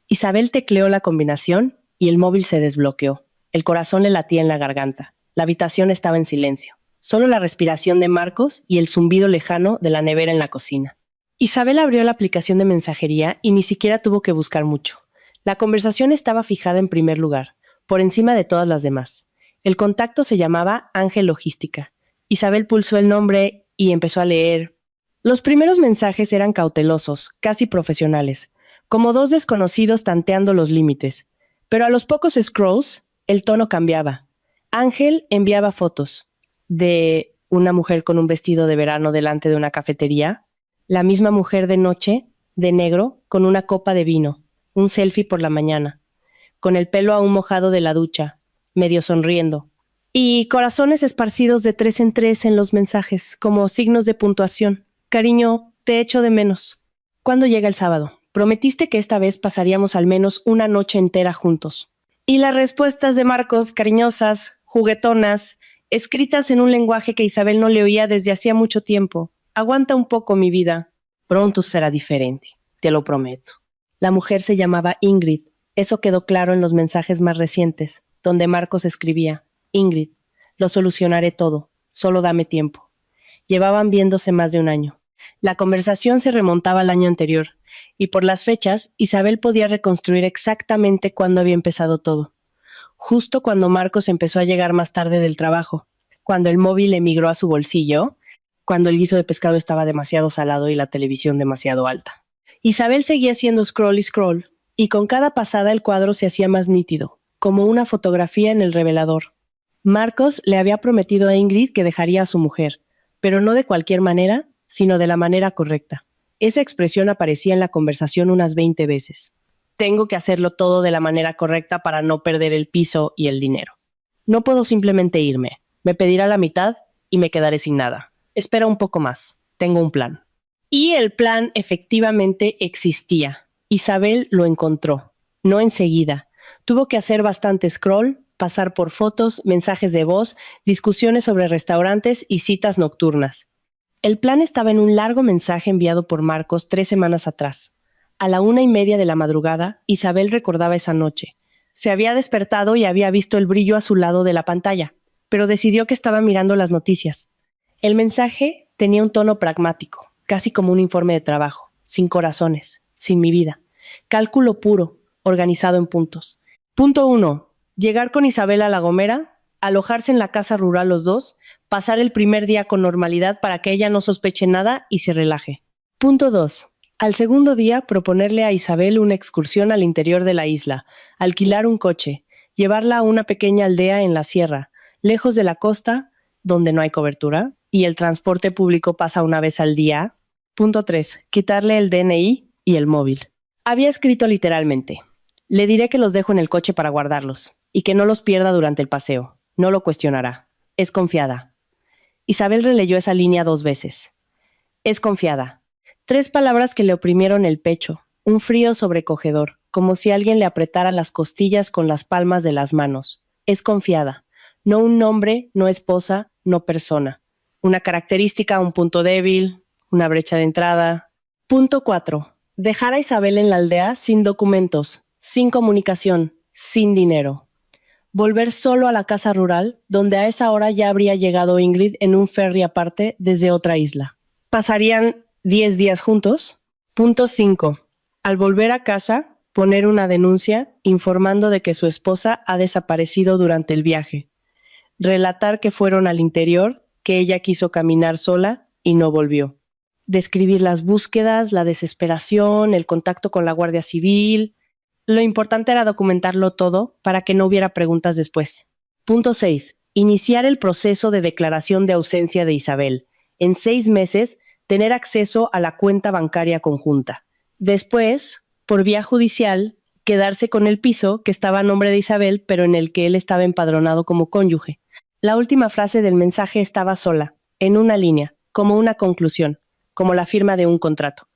Isabel tecleó la combinación y el móvil se desbloqueó. El corazón le latía en la garganta. La habitación estaba en silencio. Solo la respiración de Marcos y el zumbido lejano de la nevera en la cocina. Isabel abrió la aplicación de mensajería y ni siquiera tuvo que buscar mucho. La conversación estaba fijada en primer lugar, por encima de todas las demás. El contacto se llamaba Ángel Logística. Isabel pulsó el nombre y empezó a leer. Los primeros mensajes eran cautelosos, casi profesionales, como 2 desconocidos tanteando los límites. Pero a los pocos scrolls, el tono cambiaba. Ángel enviaba fotos de una mujer con un vestido de verano delante de una cafetería, la misma mujer de noche, de negro, con una copa de vino, un selfie por la mañana, con el pelo aún mojado de la ducha, medio sonriendo, y corazones esparcidos de 3 en 3 en los mensajes, como signos de puntuación. Cariño, te echo de menos. ¿Cuándo llega el sábado? Prometiste que esta vez pasaríamos al menos una noche entera juntos. Y las respuestas de Marcos, cariñosas, juguetonas, escritas en un lenguaje que Isabel no le oía desde hacía mucho tiempo. Aguanta un poco, mi vida. Pronto será diferente, te lo prometo. La mujer se llamaba Ingrid. Eso quedó claro en los mensajes más recientes, donde Marcos escribía: Ingrid, lo solucionaré todo, solo dame tiempo. Llevaban viéndose más de un año. La conversación se remontaba al año anterior, y por las fechas, Isabel podía reconstruir exactamente cuándo había empezado todo. Justo cuando Marcos empezó a llegar más tarde del trabajo, cuando el móvil emigró a su bolsillo, cuando el guiso de pescado estaba demasiado salado y la televisión demasiado alta. Isabel seguía haciendo scroll y scroll, y con cada pasada el cuadro se hacía más nítido, como una fotografía en el revelador. Marcos le había prometido a Ingrid que dejaría a su mujer, pero no de cualquier manera, sino de la manera correcta. Esa expresión aparecía en la conversación unas 20 veces. Tengo que hacerlo todo de la manera correcta para no perder el piso y el dinero. No puedo simplemente irme. Me pedirá la mitad y me quedaré sin nada. Espera un poco más. Tengo un plan. Y el plan efectivamente existía. Isabel lo encontró. No enseguida. Tuvo que hacer bastante scroll, pasar por fotos, mensajes de voz, discusiones sobre restaurantes y citas nocturnas. El plan estaba en un largo mensaje enviado por Marcos 3 semanas atrás. A la 1:30 de la madrugada, Isabel recordaba esa noche. Se había despertado y había visto el brillo a su lado de la pantalla, pero decidió que estaba mirando las noticias. El mensaje tenía un tono pragmático, casi como un informe de trabajo, sin corazones, sin mi vida. Cálculo puro, organizado en puntos. Punto 1. Llegar con Isabel a La Gomera, alojarse en la casa rural los dos, pasar el primer día con normalidad para que ella no sospeche nada y se relaje. Punto 2. Al segundo día, proponerle a Isabel una excursión al interior de la isla, alquilar un coche, llevarla a una pequeña aldea en la sierra, lejos de la costa, donde no hay cobertura, y el transporte público pasa una vez al día. Punto 3. Quitarle el DNI y el móvil. Había escrito literalmente: le diré que los dejo en el coche para guardarlos, y que no los pierda durante el paseo. No lo cuestionará. Es confiada. Isabel releyó esa línea 2 veces. Es confiada. 3 palabras que le oprimieron el pecho, Un frío sobrecogedor, como si alguien le apretara las costillas con las palmas de las manos. Es confiada. No un nombre, no esposa, no persona. Una característica, un punto débil, una brecha de entrada. Punto 4. Dejar a Isabel en la aldea sin documentos, sin comunicación, sin dinero. Volver solo a la casa rural, donde a esa hora ya habría llegado Ingrid en un ferry aparte desde otra isla. ¿Pasarían 10 días juntos? Punto 5. Al volver a casa, poner una denuncia informando de que su esposa ha desaparecido durante el viaje. Relatar que fueron al interior, que ella quiso caminar sola y no volvió. Describir las búsquedas, la desesperación, el contacto con la Guardia Civil. Lo importante era documentarlo todo para que no hubiera preguntas después. Punto 6. Iniciar el proceso de declaración de ausencia de Isabel. En 6 meses, tener acceso a la cuenta bancaria conjunta. Después, por vía judicial, quedarse con el piso que estaba a nombre de Isabel, pero en el que él estaba empadronado como cónyuge. La última frase del mensaje estaba sola, en una línea, como una conclusión, como la firma de un contrato.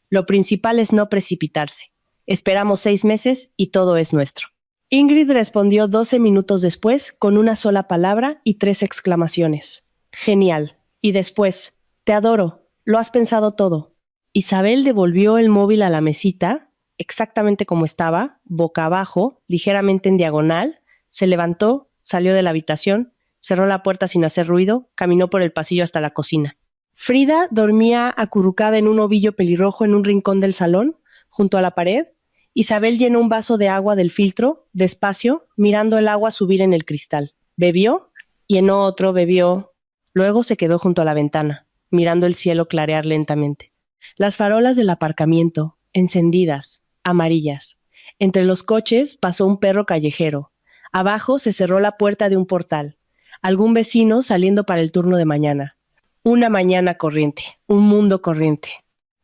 Lo principal es no precipitarse. Esperamos 6 meses y todo es nuestro. Ingrid respondió 12 minutos después con una sola palabra y 3 exclamaciones. Genial. Y después, te adoro. Lo has pensado todo. Isabel devolvió el móvil a la mesita, exactamente como estaba, boca abajo, ligeramente en diagonal, se levantó, salió de la habitación, cerró la puerta sin hacer ruido, caminó por el pasillo hasta la cocina. Frida dormía acurrucada en un ovillo pelirrojo en un rincón del salón, junto a la pared. Isabel llenó un vaso de agua del filtro, despacio, mirando el agua subir en el cristal. Bebió, llenó otro, bebió. Luego se quedó junto a la ventana, mirando el cielo clarear lentamente. Las farolas del aparcamiento, encendidas, amarillas. Entre los coches pasó un perro callejero. Abajo se cerró la puerta de un portal. Algún vecino saliendo para el turno de mañana. Una mañana corriente, un mundo corriente.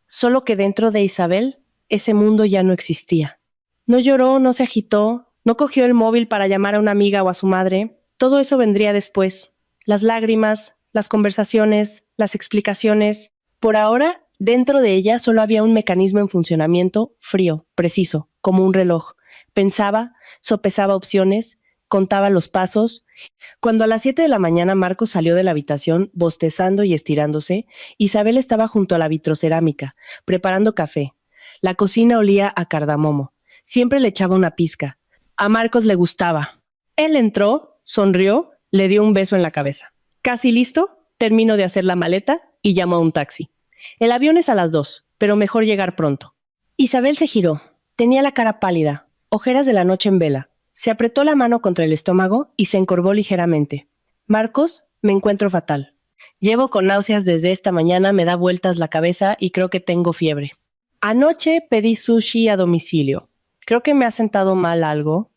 Solo que dentro de Isabel, ese mundo ya no existía. No lloró, no se agitó, no cogió el móvil para llamar a una amiga o a su madre. Todo eso vendría después. Las lágrimas, las conversaciones, las explicaciones. Por ahora, dentro de ella solo había un mecanismo en funcionamiento, frío, preciso, como un reloj. Pensaba, sopesaba opciones, contaba los pasos. Cuando a las 7 de la mañana Marcos salió de la habitación, bostezando y estirándose, Isabel estaba junto a la vitrocerámica, preparando café. La cocina olía a cardamomo. Siempre le echaba una pizca. A Marcos le gustaba. Él entró, sonrió, le dio un beso en la cabeza. ¿Casi listo? Termino de hacer la maleta y llamó a un taxi. El avión es a las 2, pero mejor llegar pronto. Isabel se giró. Tenía la cara pálida, ojeras de la noche en vela. Se apretó la mano contra el estómago y se encorvó ligeramente. Marcos, me encuentro fatal. Llevo con náuseas desde esta mañana, me da vueltas la cabeza y creo que tengo fiebre. Anoche pedí sushi a domicilio. Creo que me ha sentado mal algo.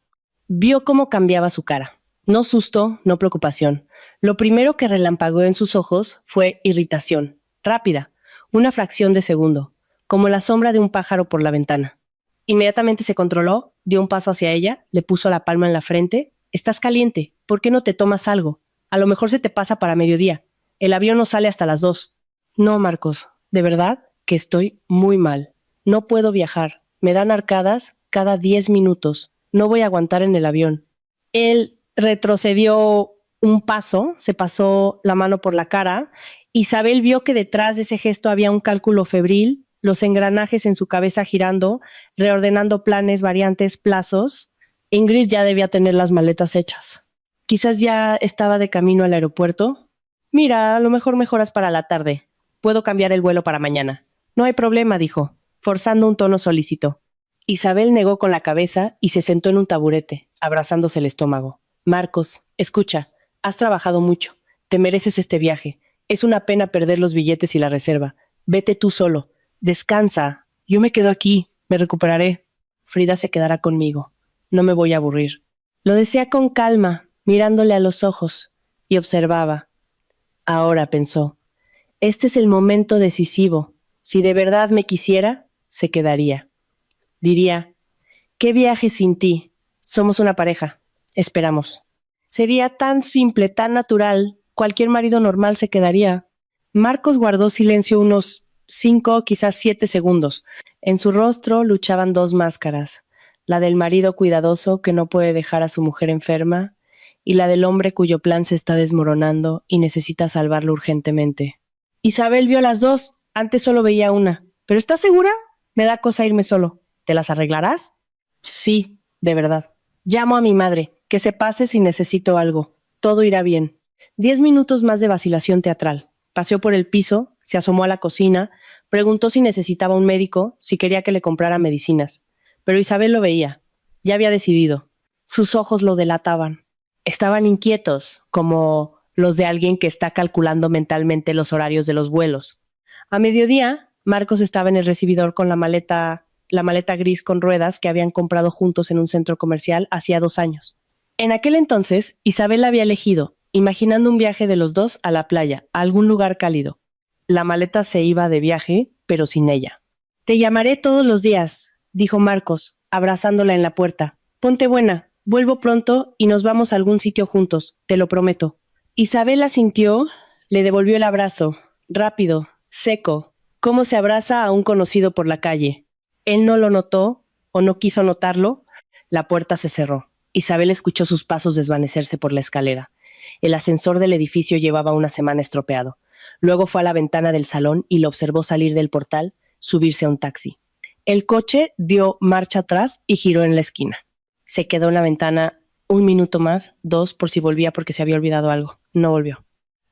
Vio cómo cambiaba su cara. No susto, no preocupación. Lo primero que relampagueó en sus ojos fue irritación. Rápida, una fracción de segundo, como la sombra de un pájaro por la ventana. Inmediatamente se controló, dio un paso hacia ella, le puso la palma en la frente. Estás caliente, ¿por qué no te tomas algo? A lo mejor se te pasa para mediodía. El avión no sale hasta las 2. No, Marcos, de verdad que estoy muy mal. No puedo viajar. Me dan arcadas cada 10 minutos. No voy a aguantar en el avión. Él retrocedió un paso, se pasó la mano por la cara. Isabel vio que detrás de ese gesto había un cálculo febril, los engranajes en su cabeza girando, reordenando planes, variantes, plazos. Ingrid ya debía tener las maletas hechas. Quizás ya estaba de camino al aeropuerto. Mira, a lo mejor mejoras para la tarde. Puedo cambiar el vuelo para mañana. No hay problema, dijo, forzando un tono solícito. Isabel negó con la cabeza y se sentó en un taburete, abrazándose el estómago. Marcos, escucha, has trabajado mucho. Te mereces este viaje. Es una pena perder los billetes y la reserva. Vete tú solo. Descansa. Yo me quedo aquí. Me recuperaré. Frida se quedará conmigo. No me voy a aburrir. Lo decía con calma, mirándole a los ojos, y observaba. Ahora, pensó, este es el momento decisivo. Si de verdad me quisiera, se quedaría. Diría, ¿qué viaje sin ti? Somos una pareja. Esperamos. Sería tan simple, tan natural. Cualquier marido normal se quedaría. Marcos guardó silencio unos 5, quizás 7 segundos. En su rostro luchaban dos máscaras, la del marido cuidadoso que no puede dejar a su mujer enferma y la del hombre cuyo plan se está desmoronando y necesita salvarlo urgentemente. Isabel vio las dos, antes solo veía una. ¿Pero estás segura? Me da cosa irme solo. ¿Te las arreglarás? Sí, de verdad. Llamo a mi madre, que se pase si necesito algo. Todo irá bien. 10 minutos más de vacilación teatral. Paseó por el piso, se asomó a la cocina, preguntó si necesitaba un médico, si quería que le comprara medicinas. Pero Isabel lo veía. Ya había decidido. Sus ojos lo delataban. Estaban inquietos, como los de alguien que está calculando mentalmente los horarios de los vuelos. A mediodía, Marcos estaba en el recibidor con la maleta gris con ruedas que habían comprado juntos en un centro comercial hacía 2 años. En aquel entonces, Isabel la había elegido, imaginando un viaje de los dos a la playa, a algún lugar cálido. La maleta se iba de viaje, pero sin ella. Te llamaré todos los días, dijo Marcos, abrazándola en la puerta. Ponte buena, vuelvo pronto y nos vamos a algún sitio juntos, te lo prometo. Isabel asintió, le devolvió el abrazo, rápido, seco, como se abraza a un conocido por la calle. Él no lo notó, o no quiso notarlo. La puerta se cerró. Isabel escuchó sus pasos desvanecerse por la escalera. El ascensor del edificio llevaba una semana estropeado. Luego fue a la ventana del salón y lo observó salir del portal, subirse a un taxi. El coche dio marcha atrás y giró en la esquina. Se quedó en la ventana 1 minuto más, 2 por si volvía porque se había olvidado algo. No volvió.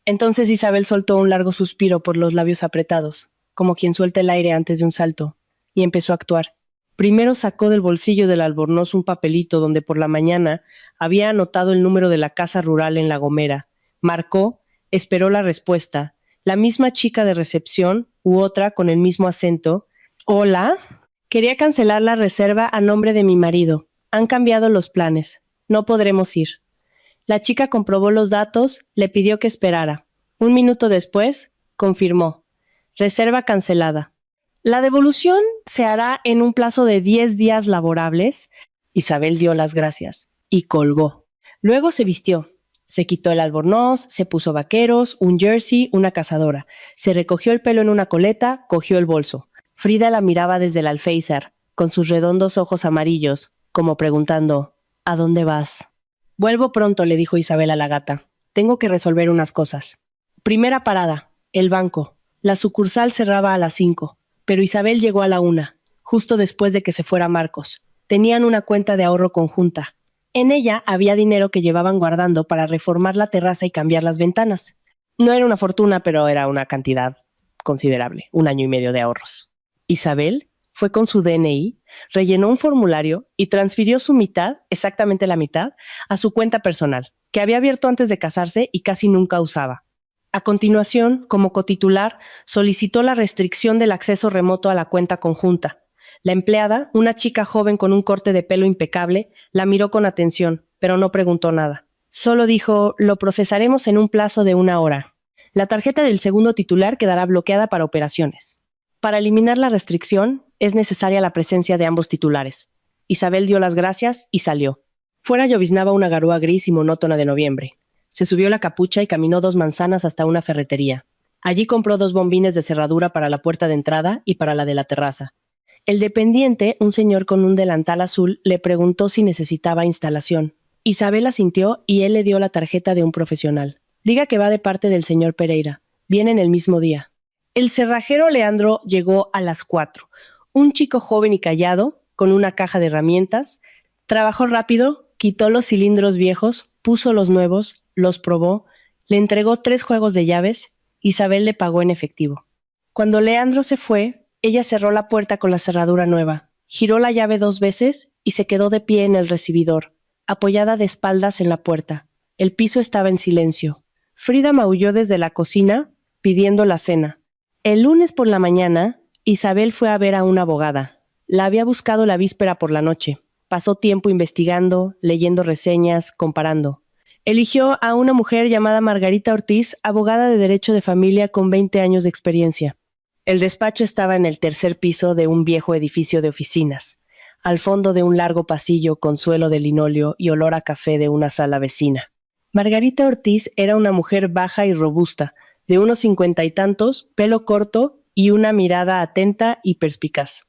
Entonces Isabel soltó un largo suspiro por los labios apretados, como quien suelta el aire antes de un salto, y empezó a actuar. Primero sacó del bolsillo del albornoz un papelito donde por la mañana había anotado el número de la casa rural en La Gomera. Marcó, esperó la respuesta. La misma chica de recepción u otra con el mismo acento. Hola. Quería cancelar la reserva a nombre de mi marido. Han cambiado los planes. No podremos ir. La chica comprobó los datos, le pidió que esperara. 1 minuto después, confirmó. Reserva cancelada. La devolución se hará en un plazo de 10 días laborables. Isabel dio las gracias y colgó. Luego se vistió. Se quitó el albornoz, se puso vaqueros, un jersey, una cazadora. Se recogió el pelo en una coleta, cogió el bolso. Frida la miraba desde el alféizar, con sus redondos ojos amarillos, como preguntando, ¿a dónde vas? Vuelvo pronto, le dijo Isabel a la gata. Tengo que resolver unas cosas. Primera parada, el banco. La sucursal cerraba a las 5. Pero Isabel llegó a la 1, justo después de que se fuera Marcos. Tenían una cuenta de ahorro conjunta. En ella había dinero que llevaban guardando para reformar la terraza y cambiar las ventanas. No era una fortuna, pero era una cantidad considerable, 1 año y medio de ahorros. Isabel fue con su DNI, rellenó un formulario y transfirió su mitad, exactamente la mitad, a su cuenta personal, que había abierto antes de casarse y casi nunca usaba. A continuación, como cotitular, solicitó la restricción del acceso remoto a la cuenta conjunta. La empleada, una chica joven con un corte de pelo impecable, la miró con atención, pero no preguntó nada. Solo dijo, lo procesaremos en un plazo de 1 hora. La tarjeta del segundo titular quedará bloqueada para operaciones. Para eliminar la restricción, es necesaria la presencia de ambos titulares. Isabel dio las gracias y salió. Fuera lloviznaba una garúa gris y monótona de noviembre. Se subió la capucha y caminó 2 manzanas hasta una ferretería. Allí compró 2 bombines de cerradura para la puerta de entrada y para la de la terraza. El dependiente, un señor con un delantal azul, le preguntó si necesitaba instalación. Isabel asintió y él le dio la tarjeta de un profesional. Diga que va de parte del señor Pereira. Vienen el mismo día. El cerrajero Leandro llegó a las 4. Un chico joven y callado, con una caja de herramientas. Trabajó rápido, quitó los cilindros viejos, puso los nuevos, los probó, le entregó 3 juegos de llaves. Isabel le pagó en efectivo. Cuando Leandro se fue, ella cerró la puerta con la cerradura nueva, giró la llave 2 veces y se quedó de pie en el recibidor, apoyada de espaldas en la puerta. El piso estaba en silencio. Frida maulló desde la cocina, pidiendo la cena. El lunes por la mañana, Isabel fue a ver a una abogada. La había buscado la víspera por la noche. Pasó tiempo investigando, leyendo reseñas, comparando. Eligió a una mujer llamada Margarita Ortiz, abogada de derecho de familia con 20 años de experiencia. El despacho estaba en el 3er piso de un viejo edificio de oficinas, al fondo de un largo pasillo con suelo de linóleo y olor a café de una sala vecina. Margarita Ortiz era una mujer baja y robusta, de unos 50 y tantos, pelo corto y una mirada atenta y perspicaz.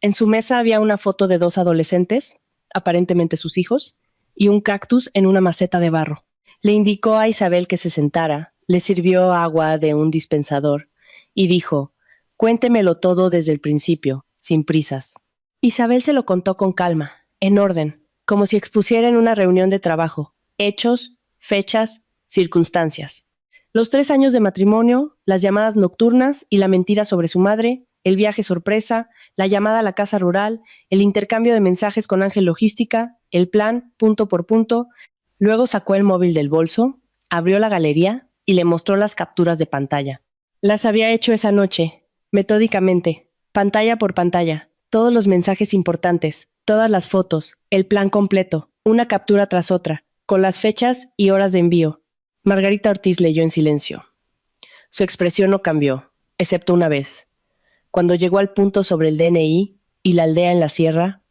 En su mesa había una foto de 2 adolescentes, aparentemente sus hijos, y un cactus en una maceta de barro. Le indicó a Isabel que se sentara, le sirvió agua de un dispensador y dijo: «Cuéntemelo todo desde el principio, sin prisas». Isabel se lo contó con calma, en orden, como si expusiera en una reunión de trabajo, hechos, fechas, circunstancias. Los 3 años de matrimonio, las llamadas nocturnas y la mentira sobre su madre, el viaje sorpresa, la llamada a la casa rural, el intercambio de mensajes con Ángel Logística, el plan, punto por punto. Luego sacó el móvil del bolso, abrió la galería y le mostró las capturas de pantalla. Las había hecho esa noche, metódicamente, pantalla por pantalla, todos los mensajes importantes, todas las fotos, el plan completo, una captura tras otra, con las fechas y horas de envío. Margarita Ortiz leyó en silencio. Su expresión no cambió, excepto una vez. Cuando llegó al punto sobre el DNI y la aldea en la sierra,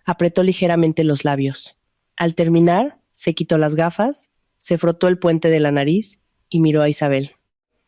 apretó ligeramente los labios. Al terminar, se quitó las gafas, se frotó el puente de la nariz y miró a Isabel.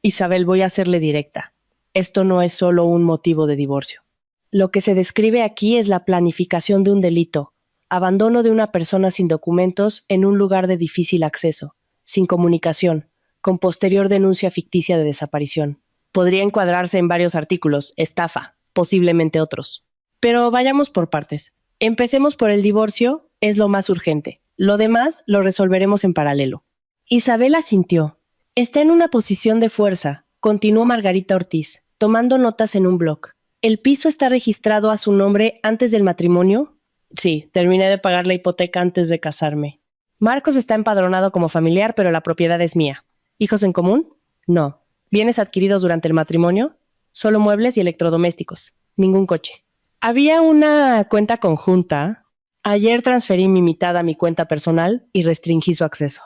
Isabel, voy a serle directa. Esto no es solo un motivo de divorcio. Lo que se describe aquí es la planificación de un delito, abandono de una persona sin documentos en un lugar de difícil acceso, sin comunicación, con posterior denuncia ficticia de desaparición. Podría encuadrarse en varios artículos, estafa, posiblemente otros. Pero vayamos por partes. Empecemos por el divorcio, es lo más urgente. Lo demás lo resolveremos en paralelo. Isabel asintió. Está en una posición de fuerza, continuó Margarita Ortiz, tomando notas en un blog. ¿El piso está registrado a su nombre antes del matrimonio? Sí, terminé de pagar la hipoteca antes de casarme. Marcos está empadronado como familiar, pero la propiedad es mía. ¿Hijos en común? No. ¿Bienes adquiridos durante el matrimonio? Solo muebles y electrodomésticos. Ningún coche. Había una cuenta conjunta. Ayer transferí mi mitad a mi cuenta personal y restringí su acceso.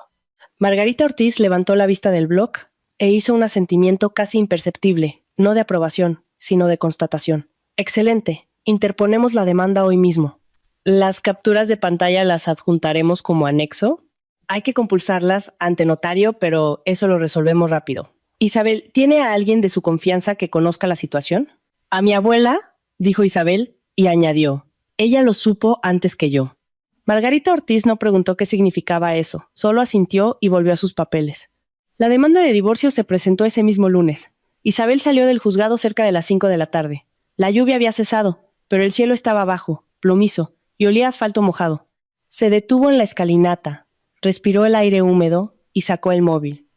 Margarita Ortiz levantó la vista del blog e hizo un asentimiento casi imperceptible, no de aprobación, sino de constatación. Excelente. Interponemos la demanda hoy mismo. ¿Las capturas de pantalla las adjuntaremos como anexo? Hay que compulsarlas ante notario, pero eso lo resolvemos rápido. Isabel, ¿tiene a alguien de su confianza que conozca la situación? A mi abuela, dijo Isabel, y añadió, ella lo supo antes que yo. Margarita Ortiz no preguntó qué significaba eso, solo asintió y volvió a sus papeles. La demanda de divorcio se presentó ese mismo lunes. Isabel salió del juzgado cerca de las 5 de la tarde. La lluvia había cesado, pero el cielo estaba bajo, plomizo, y olía a asfalto mojado. Se detuvo en la escalinata, respiró el aire húmedo y sacó el móvil.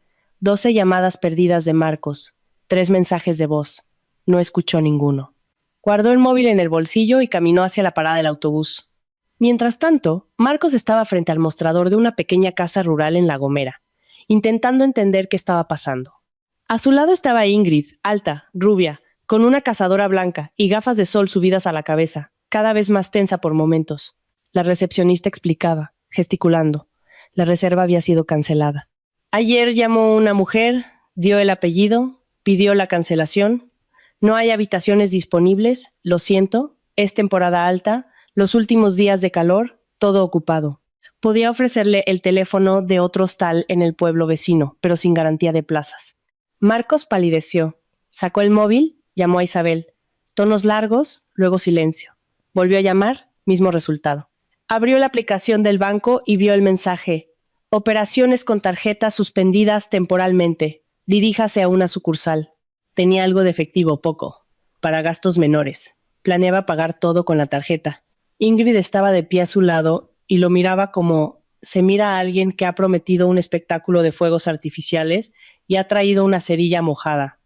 12 llamadas perdidas de Marcos, 3 mensajes de voz. No escuchó ninguno. Guardó el móvil en el bolsillo y caminó hacia la parada del autobús. Mientras tanto, Marcos estaba frente al mostrador de una pequeña casa rural en La Gomera, intentando entender qué estaba pasando. A su lado estaba Ingrid, alta, rubia, con una cazadora blanca y gafas de sol subidas a la cabeza, cada vez más tensa por momentos. La recepcionista explicaba, gesticulando. La reserva había sido cancelada. Ayer llamó una mujer, dio el apellido, pidió la cancelación. No hay habitaciones disponibles, lo siento, es temporada alta, los últimos días de calor, todo ocupado. Podía ofrecerle el teléfono de otro hostal en el pueblo vecino, pero sin garantía de plazas. Marcos palideció. Sacó el móvil, llamó a Isabel. Tonos largos, luego silencio. Volvió a llamar, mismo resultado. Abrió la aplicación del banco y vio el mensaje. Operaciones con tarjetas suspendidas temporalmente. Diríjase a una sucursal. Tenía algo de efectivo, poco, para gastos menores. Planeaba pagar todo con la tarjeta. Ingrid estaba de pie a su lado y lo miraba como se mira a alguien que ha prometido un espectáculo de fuegos artificiales y ha traído una cerilla mojada.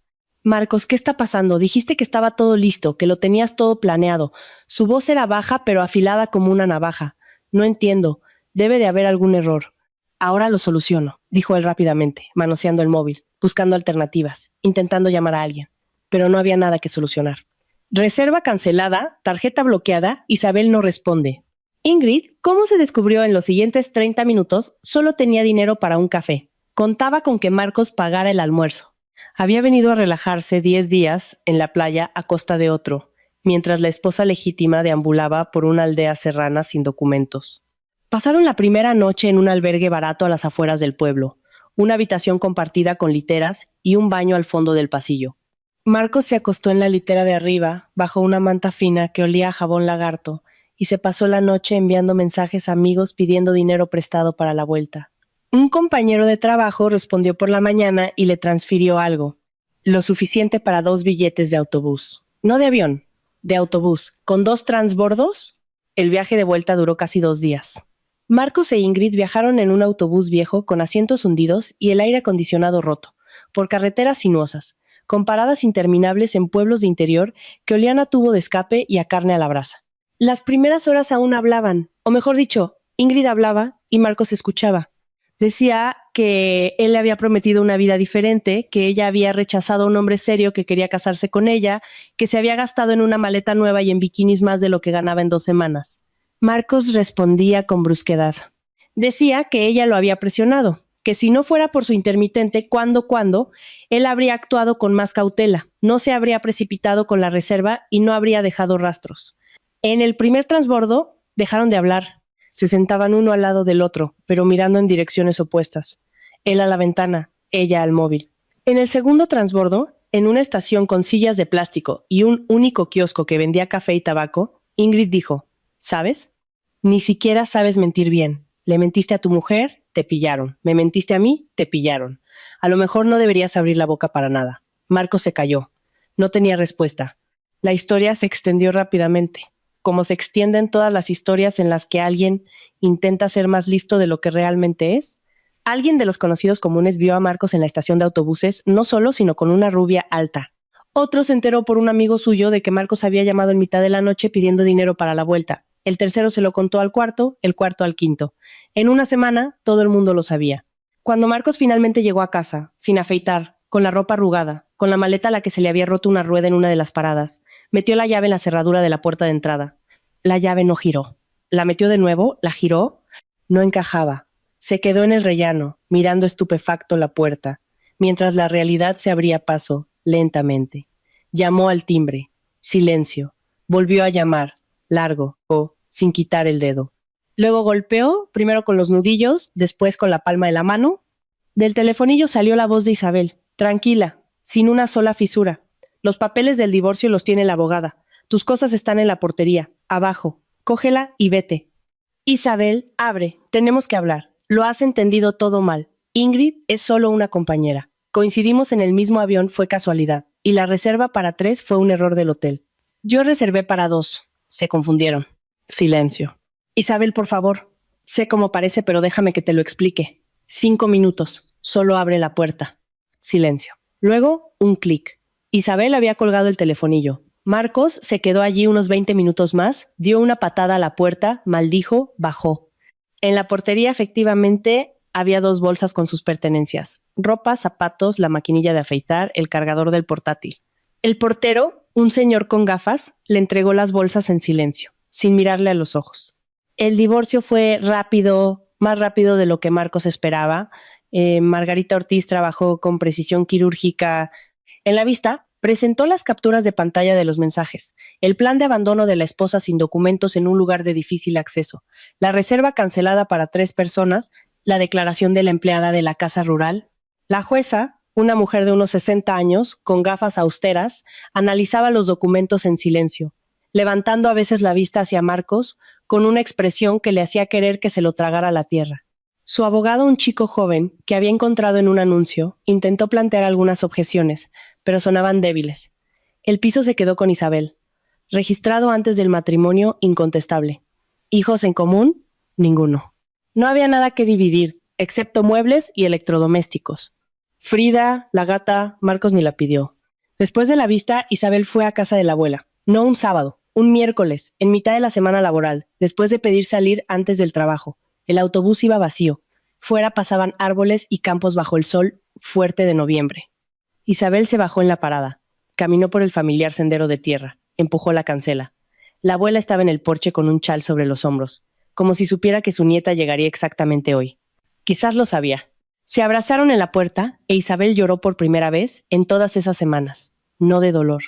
Marcos, ¿qué está pasando? Dijiste que estaba todo listo, que lo tenías todo planeado. Su voz era baja pero afilada como una navaja. No entiendo. Debe de haber algún error. Ahora lo soluciono, dijo él rápidamente, manoseando el móvil, buscando alternativas, intentando llamar a alguien. Pero no había nada que solucionar. Reserva cancelada, tarjeta bloqueada, Isabel no responde. Ingrid, ¿cómo se descubrió en los siguientes 30 minutos? Solo tenía dinero para un café. Contaba con que Marcos pagara el almuerzo. Había venido a relajarse 10 días en la playa a costa de otro, mientras la esposa legítima deambulaba por una aldea serrana sin documentos. Pasaron la primera noche en un albergue barato a las afueras del pueblo, una habitación compartida con literas y un baño al fondo del pasillo. Marcos se acostó en la litera de arriba, bajo una manta fina que olía a jabón lagarto, y se pasó la noche enviando mensajes a amigos pidiendo dinero prestado para la vuelta. Un compañero de trabajo respondió por la mañana y le transfirió algo, lo suficiente para 2 billetes de autobús. No de avión, de autobús. Con 2 transbordos, el viaje de vuelta duró casi 2 días. Marcos e Ingrid viajaron en un autobús viejo con asientos hundidos y el aire acondicionado roto, por carreteras sinuosas, con paradas interminables en pueblos de interior que olían a tubo de escape y a carne a la brasa. Las primeras horas aún hablaban, o mejor dicho, Ingrid hablaba y Marcos escuchaba. Decía que él le había prometido una vida diferente, que ella había rechazado a un hombre serio que quería casarse con ella, que se había gastado en una maleta nueva y en bikinis más de lo que ganaba en 2 semanas. Marcos respondía con brusquedad. Decía que ella lo había presionado, que si no fuera por su intermitente, cuando, él habría actuado con más cautela, no se habría precipitado con la reserva y no habría dejado rastros. En el primer transbordo dejaron de hablar. Se sentaban uno al lado del otro, pero mirando en direcciones opuestas. Él a la ventana, ella al móvil. En el segundo transbordo, en una estación con sillas de plástico y un único kiosco que vendía café y tabaco, Ingrid dijo, ¿sabes? Ni siquiera sabes mentir bien. Le mentiste a tu mujer, te pillaron. Me mentiste a mí, te pillaron. A lo mejor no deberías abrir la boca para nada. Marco se calló. No tenía respuesta. La historia se extendió rápidamente, como se extienden todas las historias en las que alguien intenta ser más listo de lo que realmente es. Alguien de los conocidos comunes vio a Marcos en la estación de autobuses, no solo, sino con una rubia alta. Otro se enteró por un amigo suyo de que Marcos había llamado en mitad de la noche pidiendo dinero para la vuelta. El tercero se lo contó al cuarto, el cuarto al quinto. En una semana, todo el mundo lo sabía. Cuando Marcos finalmente llegó a casa, sin afeitar, con la ropa arrugada, con la maleta a la que se le había roto una rueda en una de las paradas, metió la llave en la cerradura de la puerta de entrada. La llave no giró. La metió de nuevo, la giró, no encajaba. Se quedó en el rellano, mirando estupefacto la puerta, mientras la realidad se abría paso, lentamente. Llamó al timbre. Silencio. Volvió a llamar, largo, sin quitar el dedo. Luego golpeó, primero con los nudillos, después con la palma de la mano. Del telefonillo salió la voz de Isabel. Tranquila, sin una sola fisura. Los papeles del divorcio los tiene la abogada. Tus cosas están en la portería, abajo. Cógela y vete. Isabel, abre, tenemos que hablar. Lo has entendido todo mal. Ingrid es solo una compañera. Coincidimos en el mismo avión, fue casualidad. Y la reserva para 3 fue un error del hotel. Yo reservé para 2. Se confundieron. Silencio. Isabel, por favor. Sé cómo parece, pero déjame que te lo explique. 5 minutos. Solo abre la puerta. Silencio. Luego, un clic. Isabel había colgado el telefonillo. Marcos se quedó allí unos 20 minutos más, dio una patada a la puerta, maldijo, bajó. En la portería, efectivamente, había 2 bolsas con sus pertenencias. Ropa, zapatos, la maquinilla de afeitar, el cargador del portátil. El portero, un señor con gafas, le entregó las bolsas en silencio, sin mirarle a los ojos. El divorcio fue rápido, más rápido de lo que Marcos esperaba. Margarita Ortiz trabajó con precisión quirúrgica. En la vista, presentó las capturas de pantalla de los mensajes, el plan de abandono de la esposa sin documentos en un lugar de difícil acceso, la reserva cancelada para 3 personas, la declaración de la empleada de la casa rural. La jueza, una mujer de unos 60 años, con gafas austeras, analizaba los documentos en silencio, levantando a veces la vista hacia Marcos, con una expresión que le hacía querer que se lo tragara la tierra. Su abogado, un chico joven, que había encontrado en un anuncio, intentó plantear algunas objeciones, pero sonaban débiles. El piso se quedó con Isabel. Registrado antes del matrimonio, incontestable. ¿Hijos en común? Ninguno. No había nada que dividir, excepto muebles y electrodomésticos. Frida, la gata, Marcos ni la pidió. Después de la vista, Isabel fue a casa de la abuela. No un sábado, un miércoles, en mitad de la semana laboral, después de pedir salir antes del trabajo. El autobús iba vacío. Fuera pasaban árboles y campos bajo el sol fuerte de noviembre. Isabel se bajó en la parada. Caminó por el familiar sendero de tierra. Empujó la cancela. La abuela estaba en el porche con un chal sobre los hombros, como si supiera que su nieta llegaría exactamente hoy. Quizás lo sabía. Se abrazaron en la puerta e Isabel lloró por primera vez en todas esas semanas. No de dolor.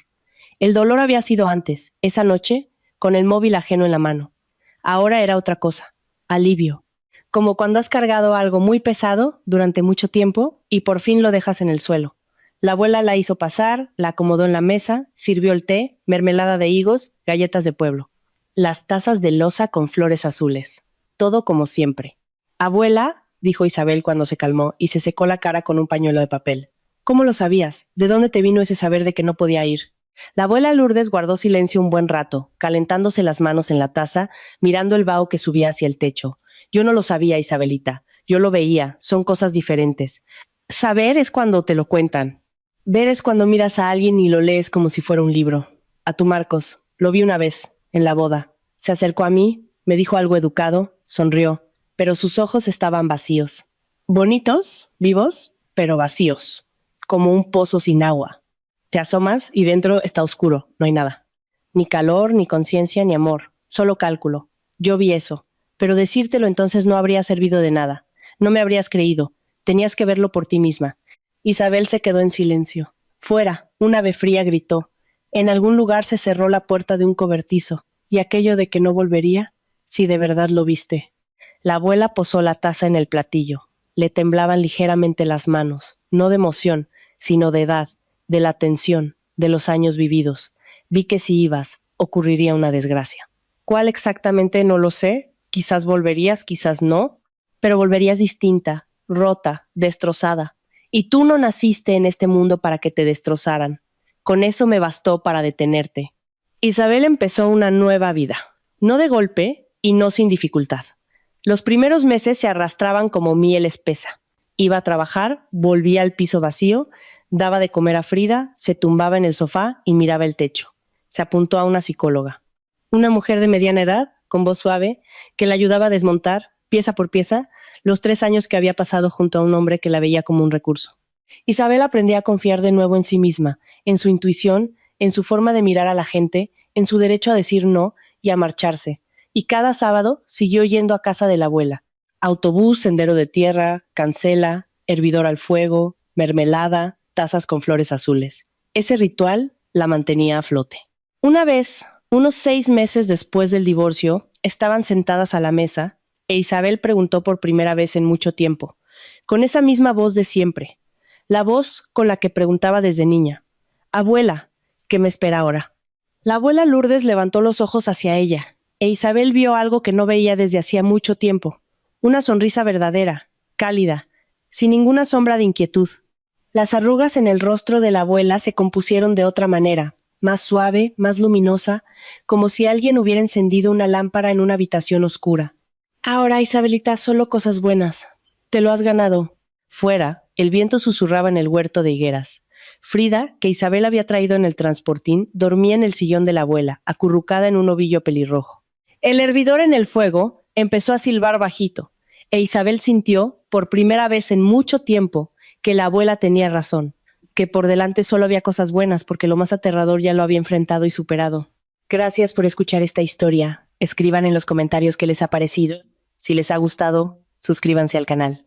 El dolor había sido antes, esa noche, con el móvil ajeno en la mano. Ahora era otra cosa. Alivio. Como cuando has cargado algo muy pesado durante mucho tiempo y por fin lo dejas en el suelo. La abuela la hizo pasar, la acomodó en la mesa, sirvió el té, mermelada de higos, galletas de pueblo. Las tazas de loza con flores azules. Todo como siempre. Abuela, dijo Isabel cuando se calmó y se secó la cara con un pañuelo de papel. ¿Cómo lo sabías? ¿De dónde te vino ese saber de que no podía ir? La abuela Lourdes guardó silencio un buen rato, calentándose las manos en la taza, mirando el vaho que subía hacia el techo. Yo no lo sabía, Isabelita. Yo lo veía. Son cosas diferentes. Saber es cuando te lo cuentan. Ver es cuando miras a alguien y lo lees como si fuera un libro. A tu Marcos. Lo vi una vez, en la boda. Se acercó a mí, me dijo algo educado, sonrió, pero sus ojos estaban vacíos. Bonitos, vivos, pero vacíos. Como un pozo sin agua. Te asomas y dentro está oscuro, no hay nada. Ni calor, ni conciencia, ni amor. Solo cálculo. Yo vi eso. Pero decírtelo entonces no habría servido de nada. No me habrías creído. Tenías que verlo por ti misma. Isabel se quedó en silencio. Fuera, un ave fría gritó. En algún lugar se cerró la puerta de un cobertizo. ¿Y aquello de que no volvería? Si de verdad lo viste. La abuela posó la taza en el platillo. Le temblaban ligeramente las manos, no de emoción, sino de edad, de la tensión, de los años vividos. Vi que si ibas, ocurriría una desgracia. ¿Cuál exactamente? No lo sé. Quizás volverías, quizás no, pero volverías distinta, rota, destrozada. Y tú no naciste en este mundo para que te destrozaran. Con eso me bastó para detenerte. Isabel empezó una nueva vida, no de golpe y no sin dificultad. Los primeros meses se arrastraban como miel espesa. Iba a trabajar, volvía al piso vacío, daba de comer a Frida, se tumbaba en el sofá y miraba el techo. Se apuntó a una psicóloga. Una mujer de mediana edad, con voz suave, que la ayudaba a desmontar, pieza por pieza, los 3 años que había pasado junto a un hombre que la veía como un recurso. Isabel aprendía a confiar de nuevo en sí misma, en su intuición, en su forma de mirar a la gente, en su derecho a decir no y a marcharse. Y cada sábado siguió yendo a casa de la abuela. Autobús, sendero de tierra, cancela, hervidor al fuego, mermelada, tazas con flores azules. Ese ritual la mantenía a flote. Una vez, unos 6 meses después del divorcio, estaban sentadas a la mesa e Isabel preguntó por primera vez en mucho tiempo, con esa misma voz de siempre, la voz con la que preguntaba desde niña. Abuela, ¿qué me espera ahora? La abuela Lourdes levantó los ojos hacia ella, e Isabel vio algo que no veía desde hacía mucho tiempo, una sonrisa verdadera, cálida, sin ninguna sombra de inquietud. Las arrugas en el rostro de la abuela se compusieron de otra manera, más suave, más luminosa, como si alguien hubiera encendido una lámpara en una habitación oscura. Ahora, Isabelita, solo cosas buenas. Te lo has ganado. Fuera, el viento susurraba en el huerto de higueras. Frida, que Isabel había traído en el transportín, dormía en el sillón de la abuela, acurrucada en un ovillo pelirrojo. El hervidor en el fuego empezó a silbar bajito, e Isabel sintió, por primera vez en mucho tiempo, que la abuela tenía razón, que por delante solo había cosas buenas porque lo más aterrador ya lo había enfrentado y superado. Gracias por escuchar esta historia. Escriban en los comentarios qué les ha parecido. Si les ha gustado, suscríbanse al canal.